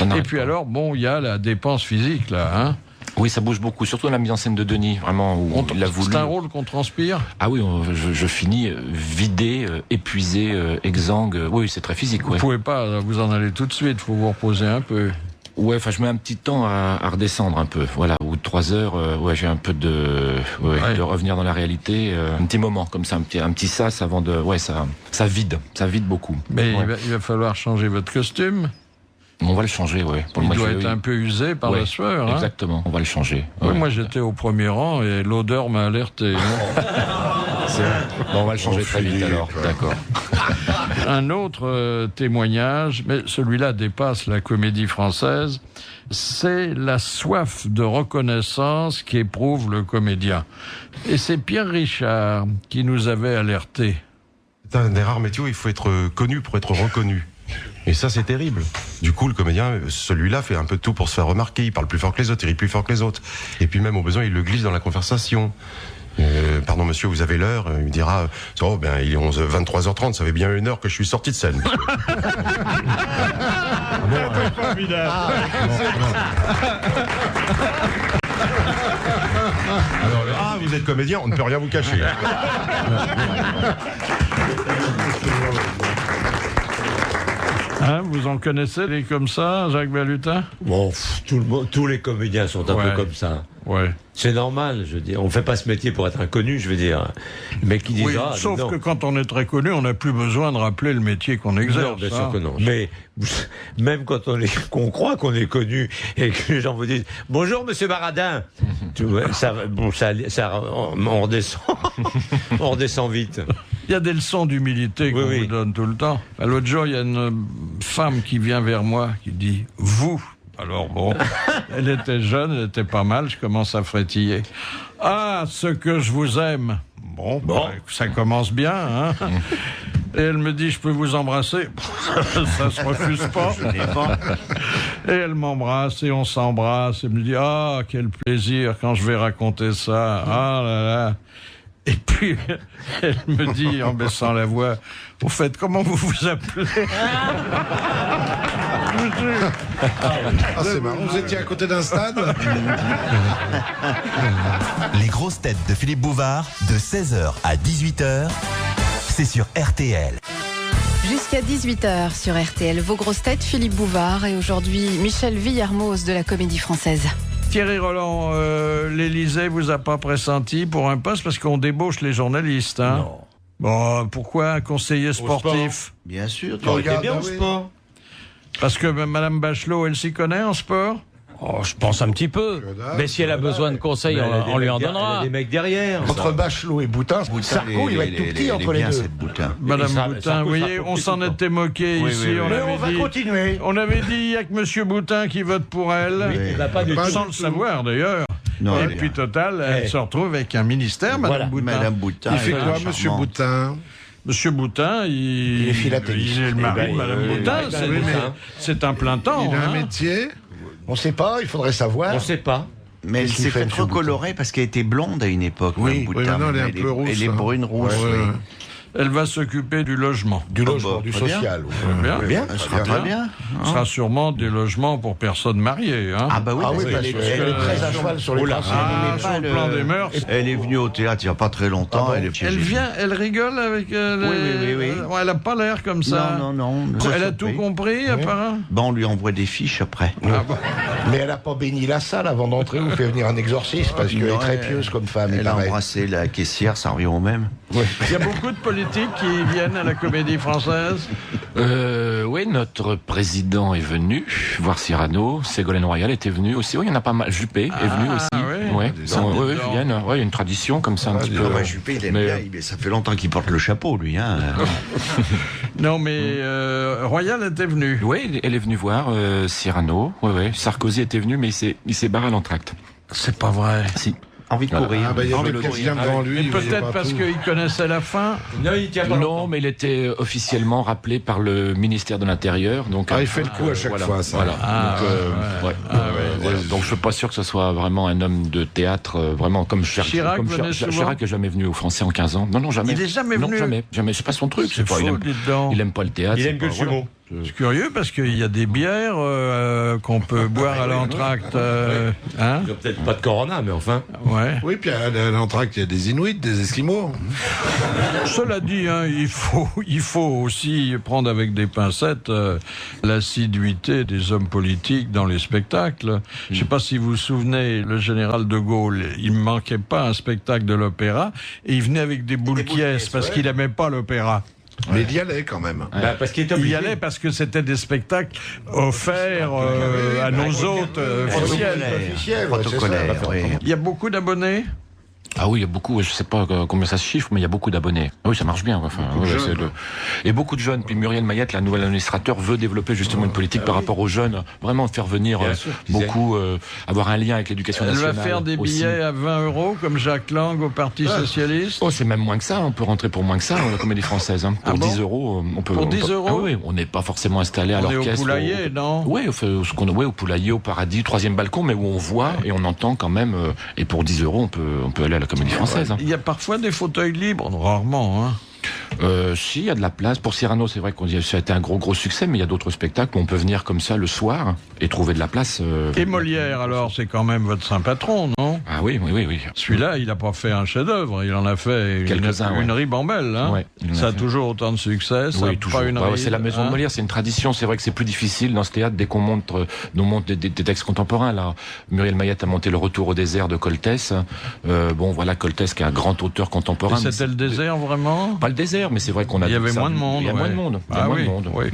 Et puis alors, bon, il y a la dépense physique là, hein? Oui, ça bouge beaucoup, surtout dans la mise en scène de Denis, vraiment. Où il a voulu... C'est un rôle qu'on transpire? Ah oui, je finis vidé, épuisé, exsangue. Oui, c'est très physique. Vous pouvez pas vous en aller tout de suite, faut vous reposer un peu. Ouais, enfin, je mets un petit temps à redescendre un peu. Voilà, au bout de 3 heures, j'ai un peu de revenir dans la réalité. Un petit moment, comme ça, un petit sas avant de... Ouais, ça vide beaucoup. Mais il va falloir changer votre costume. On va le changer, oui. Il doit être un peu usé par la sueur. Hein. Exactement, on va le changer. Oui, moi j'étais au premier rang et l'odeur m'a alerté. Bon, on va le changer très vite alors. D'accord. Un autre témoignage, mais celui-là dépasse la comédie française, c'est la soif de reconnaissance qu'éprouve le comédien. Et c'est Pierre Richard qui nous avait alertés. C'est un des rares métiers où il faut être connu pour être reconnu. Et ça, c'est terrible. Du coup, le comédien, celui-là, fait un peu de tout pour se faire remarquer. Il parle plus fort que les autres, il rit plus fort que les autres. Et puis même, au besoin, il le glisse dans la conversation. Pardon monsieur, vous avez l'heure? Il me dira, oh ben il est 23h30, ça fait bien 1 heure que je suis sorti de scène. Alors, vous êtes comédien, on ne peut rien vous cacher. Hein, vous en connaissez des comme ça, Jacques Balutin? Bon, tous les comédiens sont un peu comme ça. Ouais. C'est normal, je veux dire. On ne fait pas ce métier pour être inconnu, je veux dire. Mais qui dit sauf que quand on est très connu, on n'a plus besoin de rappeler le métier qu'on exerce. Non, bien sûr que non. Mais même quand qu'on croit qu'on est connu et que les gens vous disent « Bonjour, monsieur Baradin », on redescend vite. Il y a des leçons d'humilité qu'on vous donne tout le temps. L'autre jour, il y a une femme qui vient vers moi, qui dit « Vous ». Alors bon, elle était jeune, elle était pas mal, je commence à frétiller. « Ah, ce que je vous aime !» Bon. Ça commence bien, hein. Et elle me dit « Je peux vous embrasser ?» Ça se refuse pas. Et elle m'embrasse et on s'embrasse. Elle me dit « Ah, quel plaisir quand je vais raconter ça. Ah là là !» Et puis, elle me dit, en baissant la voix, « Au fait, comment vous vous appelez ?» c'est marrant, vous étiez à côté d'un stade. Les grosses têtes de Philippe Bouvard, de 16h à 18h, c'est sur RTL. Jusqu'à 18h sur RTL, vos grosses têtes, Philippe Bouvard et aujourd'hui Michel Villermoz de la Comédie Française. Thierry Roland, l'Élysée vous a pas pressenti pour un poste parce qu'on débauche les journalistes, hein? Non. Bon, pourquoi un conseiller sportif? Bien sûr, tu regardes bien au sport. Parce que Madame Bachelot, elle s'y connaît en sport? Oh, je pense un petit peu. Mais si elle a besoin de conseils, on lui en donnera. Il y a des mecs derrière. Entre Bachelot et Boutin, Sarko, il va être tout petit entre les deux. Madame Boutin, vous voyez, on s'en était moqué ici. On va continuer. On avait dit, il n'y a que Monsieur Boutin qui vote pour elle. Sans le savoir d'ailleurs. Et puis total, elle se retrouve avec un ministère, Madame Boutin. Il fait quoi, Monsieur Boutin? Monsieur Boutin, il est philatéliste. Il est le mari de Madame Boutin. C'est un plein temps. Il a un métier? On ne sait pas, il faudrait savoir. On ne sait pas. Mais elle s'est fait recolorer parce qu'elle était blonde à une époque. Oui, maintenant elle est un peu rousse. Elle est brune rousse. Elle va s'occuper du logement. Du logement, du social. Bien. Ça sera très bien. Ce sera sûrement des logements pour personnes mariées. Hein. Ah bah oui, parce qu'elle est très à cheval sur les principes. Sur le plan des mœurs. Elle est venue au théâtre il n'y a pas très longtemps. Elle vient, elle rigole avec... Oui. Elle n'a pas l'air comme ça. Non. Elle a tout compris, apparemment. Bon, on lui envoie des fiches après. Mais elle n'a pas béni la salle avant d'entrer ou fait venir un exorciste parce qu'elle est très pieuse comme femme. Elle a embrassé la caissière, ça revient au même. Il y a beaucoup de politiques qui viennent à la Comédie Française. Oui, notre président est venu voir Cyrano. Ségolène Royal était venu aussi. Oui, il y en a pas mal. Juppé est venu aussi. Oui, viennent. Il y a une tradition comme ça un petit peu. Juppé, il aime bien. Ça fait longtemps qu'il porte le chapeau, lui. Hein. Non, mais Royal était venu. Oui, elle est venue voir Cyrano. Oui. Sarkozy était venu, mais il s'est barré à l'entracte. C'est pas vrai. Si. Envie de courir. Il y a le président devant lui. Peut-être parce qu'il connaissait la fin. Non, mais il était officiellement rappelé par le ministère de l'Intérieur. Donc, il fait le coup à chaque fois, ça. Voilà. Donc je suis pas sûr que ce soit vraiment un homme de théâtre, vraiment comme Chirac. Chirac n'est jamais venu aux Français en 15 ans. Non, jamais. Il n'est jamais venu. Jamais. C'est pas son truc. C'est faux, il aime pas le théâtre. Il aime que le jumeau. C'est curieux parce qu'il y a des bières qu'on peut boire à l'entracte. Il n'y a peut-être pas de Corona, mais enfin. Ouais. Oui, puis à l'entracte, il y a des Inuits, des Esquimaux. Cela dit, il faut aussi prendre avec des pincettes l'assiduité des hommes politiques dans les spectacles. Je ne sais pas si vous vous souvenez, le général de Gaulle, il ne manquait pas un spectacle de l'opéra et il venait avec des boules pièces parce qu'il n'aimait pas l'opéra. Mais il y allait quand même. Parce qu'il y allait parce que c'était des spectacles offerts à nos hôtes officiels. Protocolaires. Il y a beaucoup d'abonnés. Ah oui, il y a beaucoup, je sais pas combien ça se chiffre, mais il y a beaucoup d'abonnés. Ah oui, ça marche bien. Enfin, et beaucoup de jeunes. Puis Muriel Mayette, la nouvelle administrateur, veut développer justement une politique par rapport aux jeunes, vraiment faire venir beaucoup, avoir un lien avec l'éducation nationale. Elle va faire des billets à 20 € comme Jacques Lang au Parti Socialiste. Oh, c'est même moins que ça. On peut rentrer pour moins que ça dans la Comédie Française. Pour 10 €, on peut. Pour 10 €. Ah oui, on n'est pas forcément installé à l'orchestre. On est au Poulailler, non? Oui, au Poulailler, au Paradis, 3e balcon, mais où on voit et on entend quand même. Et pour 10 €, on peut aller à la Comédie Française. Il y a parfois des fauteuils libres, rarement. Si, il y a de la place. Pour Cyrano, c'est vrai que ça a été un gros succès, mais il y a d'autres spectacles où on peut venir comme ça le soir et trouver de la place. Et Molière, alors, c'est quand même votre saint patron, non? Ah oui. Celui-là, il n'a pas fait un chef-d'œuvre, il en a fait une ribambelle. Ça a toujours autant de succès. Oui, toujours. C'est la maison de Molière, c'est une tradition. C'est vrai que c'est plus difficile dans ce théâtre dès qu'on monte des textes contemporains. Là, Muriel Mayette a monté Le Retour au désert de Coltès. Coltès qui est un grand auteur contemporain. Et c'était le désert, vraiment? Pas le désert, mais c'est vrai qu'on a. Il y avait moins de monde. Il y a moins de monde.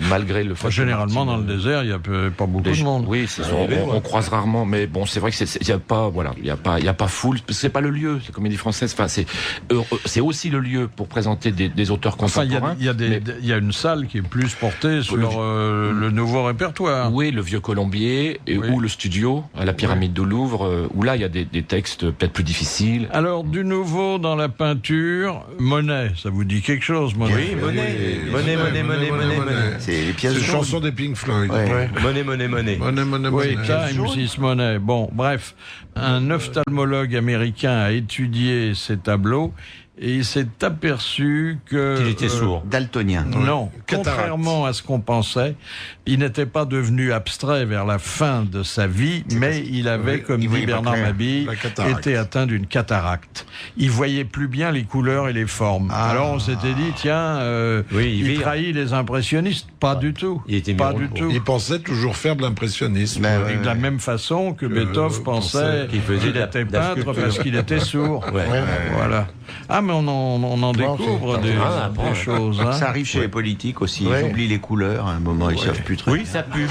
Malgré le fait. Généralement, dans le désert, il n'y a pas beaucoup de monde. Oui, on croise rarement, mais bon, c'est vrai que il n'y a pas foule. C'est pas le lieu. C'est Comédie Française. Enfin, c'est aussi le lieu pour présenter des auteurs contemporains. Il y a une salle qui est plus portée sur le nouveau répertoire. Oui, le Vieux Colombier ou le studio à la Pyramide du Louvre, où là, il y a des textes peut-être plus difficiles. Alors, du nouveau dans la peinture, Monet, ça vous dit quelque chose, Monet? Oui, Monet. C'est les pièces. C'est une chanson des Pink Floyd. Monet. Oui, Time is Monet. Bon, bref, un ophtalmologue américain a étudié ces tableaux et il s'est aperçu qu'il était sourd. Daltonien. Non, contrairement à ce qu'on pensait, il n'était pas devenu abstrait vers la fin de sa vie, mais il avait, comme dit Bernard Mabille, été atteint d'une cataracte. Il voyait plus bien les couleurs et les formes. Alors on s'était dit, tiens, il trahit les impressionnistes. Pas du tout. Pas du tout. Il pensait toujours faire de l'impressionnisme. De la même façon que Beethoven pensait qu'il était peintre parce qu'il était sourd. Voilà. Ah, mais on en découvre des choses. Ça arrive chez les politiques aussi. Ils oublient les couleurs. À un moment, ils savent plus très bien. Oui, ça pue.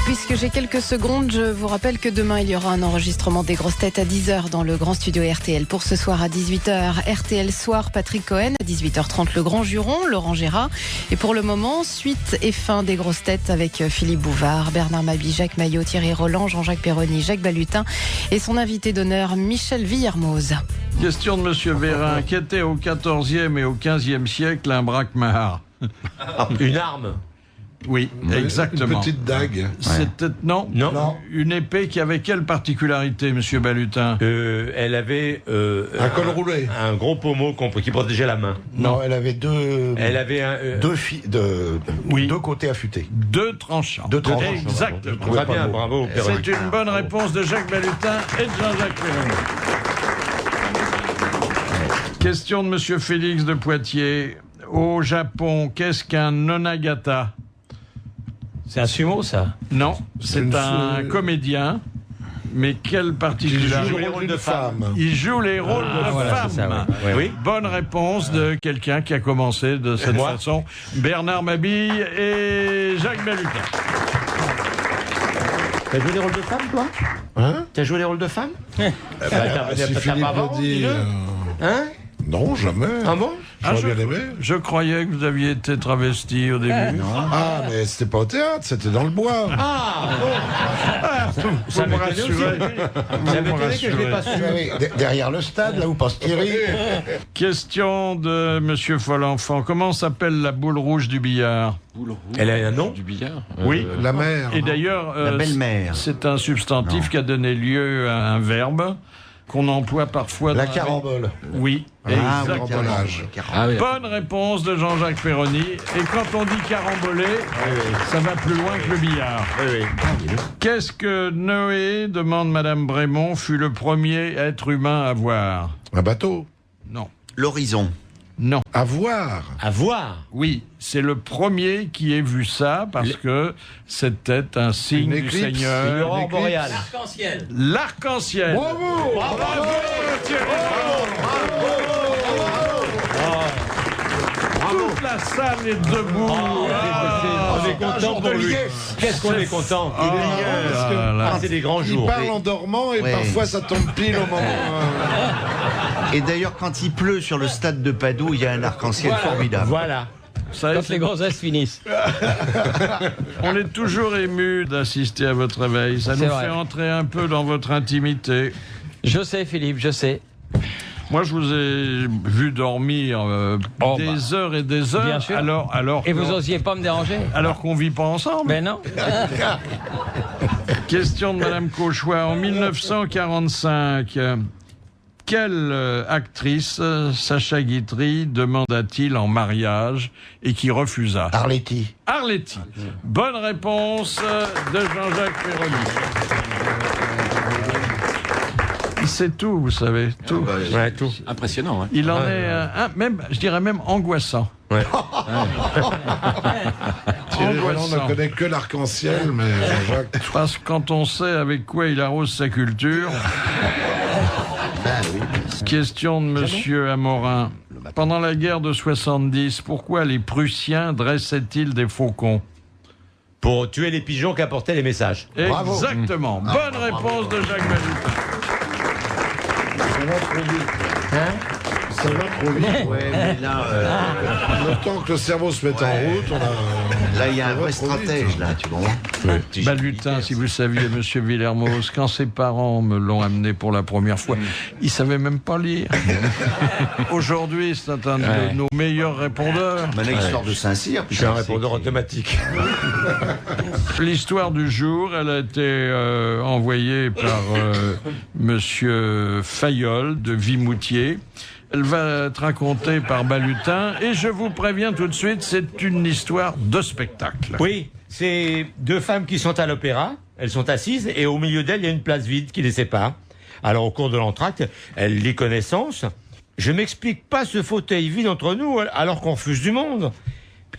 Puisque j'ai quelques secondes, je vous rappelle que demain, il y aura un enregistrement des grosses têtes à 10h dans le grand studio RTL. Pour ce soir à 18h, RTL Soir, Patrick Cohen. À 18h30, le grand juron, Laurent Gérard. Et pour le moment, suite et fin des grosses têtes avec Philippe Bouvard, Bernard Mabille, Jacques Maillot, Thierry Roland, Jean-Jacques Perroni, Jacques Balutin et son invité d'honneur, Michel Villermoz. Question de Monsieur Vérin. Qu'était au XIVe et au XVe siècle un braquemar? Une arme. Oui, exactement. Une petite dague. C'était non. Une épée qui avait quelle particularité, Monsieur Balutin? Elle avait un col roulé, un gros pommeau qui protégeait la main. Non, elle avait deux. Elle avait deux côtés affûtés. Deux tranchants. Exactement. Très bien, bravo. C'est une bonne réponse de Jacques Balutin et de Jean-Jacques Perroni. Question de Monsieur Félix de Poitiers. Au Japon, qu'est-ce qu'un onagata? C'est un sumo, ça? Non, c'est un comédien. Mais quelle particularité? Il joue les rôles de femmes. Il joue les rôles de femmes. Ça, oui. Bonne réponse de quelqu'un qui a commencé de cette façon. Bernard Mabille et Jacques Balutin. T'as joué les rôles de femmes, toi? T'as joué les rôles de femmes? Si Philippe le dit... Non, jamais. Ah bon? J'aurais bien aimé. Je croyais que vous aviez été travesti au début. Ah, mais c'était pas au théâtre, c'était dans le bois. Ça me rassurait. Ça m'étonnait que je l'ai pas su. Derrière le stade, là où passe Thierry. Question de Monsieur Folenfant. Comment s'appelle la boule rouge du billard? Elle a un nom? Du billard? Oui. La mère. Et d'ailleurs, la belle-mère. C'est un substantif qui a donné lieu à un verbe qu'on emploie parfois la carambole. Oui, exactement. Bonne réponse de Jean-Jacques Perroni. Et quand on dit caramboler, ça va plus loin que le billard. Qu'est-ce que Noé, demande Madame Brémond, fut le premier être humain à voir? Un bateau. Non. L'horizon. Non. À voir. À voir? Oui, c'est le premier qui ait vu ça parce que c'était un signe du Seigneur. L'aurore boréale. L'arc-en-ciel. L'arc-en-ciel. Bravo. Bravo, Thierry. Toute la salle est debout. On est content pour lui. Qu'est-ce qu'on est content. C'est des grands jours. Il parle en dormant et parfois ça tombe pile au moment. Et d'ailleurs, quand il pleut sur le stade de Padoue, il y a un arc-en-ciel formidable. Voilà. Quand les grossesses finissent. On est toujours ému d'assister à votre réveil. Ça nous fait entrer un peu dans votre intimité. Je sais, Philippe, je sais. Moi, je vous ai vu dormir des heures et des heures. Bien sûr. Alors et vous osiez pas me déranger? Alors qu'on vit pas ensemble. Mais non. Question de Madame Cauchois. En 1945, quelle actrice Sacha Guitry demanda-t-il en mariage et qui refusa? Arletty. Arletty. Bonne réponse de Jean-Jacques Perroni. Il sait tout, vous savez, tout. Tout. Impressionnant. Hein. Il en est, même, je dirais même angoissant. Ouais. Thierry Roland ne connaît que l'arc-en-ciel, mais Jean-Jacques... Parce que quand on sait avec quoi il arrose sa culture... Question de Monsieur Amorin. Pendant la guerre de 70, pourquoi les Prussiens dressaient-ils des faucons? Pour tuer les pigeons qui apportaient les messages. Exactement. Bonne réponse de Jacques Balutin. Ça va trop vite. Ça va trop vite. Ouais, mais là, le temps que le cerveau se mette en route, on a... Là, il y a un vrai stratège, là, tu comprends? Balutin, si vous saviez, Monsieur Villermoz, quand ses parents me l'ont amené pour la première fois, il savait même pas lire. Aujourd'hui, c'est un de nos meilleurs répondeurs. Maintenant, il sort de Saint-Cyr. Je suis un répondeur automatique. L'histoire du jour, elle a été envoyée par Monsieur Fayolle de Vimoutier. Elle va être racontée par Balutin et je vous préviens tout de suite, c'est une histoire de spectacle. Oui, c'est deux femmes qui sont à l'opéra, elles sont assises et au milieu d'elles, il y a une place vide qui les sépare. Alors au cours de l'entracte, elle lit connaissance. Je m'explique pas ce fauteuil vide entre nous alors qu'on refuse du monde.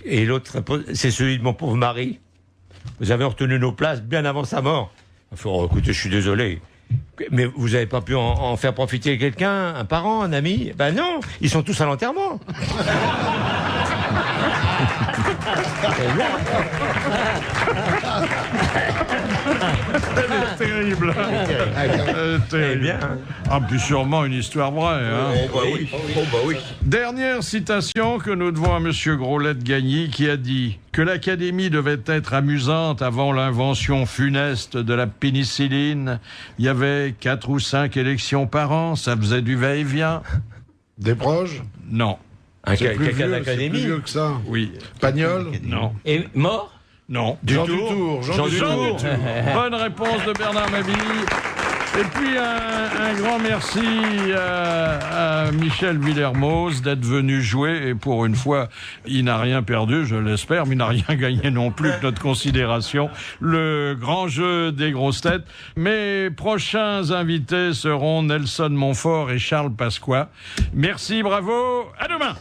Et l'autre, c'est celui de mon pauvre mari. Vous avez retenu nos places bien avant sa mort. Enfin, écoutez, je suis désolé. Mais vous n'avez pas pu en faire profiter quelqu'un, un parent, un ami? Ben non, ils sont tous à l'enterrement. Elle est terrible. Terrible. Ah, puis sûrement une histoire vraie. Hein. oui. Dernière citation que nous devons à Monsieur Groslet-Gagny qui a dit que l'Académie devait être amusante avant l'invention funeste de la pénicilline. Il y avait 4 ou 5 élections par an, ça faisait du va-et-vient. Des proches? Non. Quelqu'un d'Académie? C'est plus vieux que ça. Oui. Pagnol? Non. Et mort? Non. Jean Dutour. Jean Dutour. Bonne réponse de Bernard Mabille. Et puis un grand merci à Michel Villermoz d'être venu jouer. Et pour une fois, il n'a rien perdu, je l'espère, mais il n'a rien gagné non plus que notre considération. Le grand jeu des grosses têtes. Mes prochains invités seront Nelson Montfort et Charles Pasqua. Merci, bravo, à demain.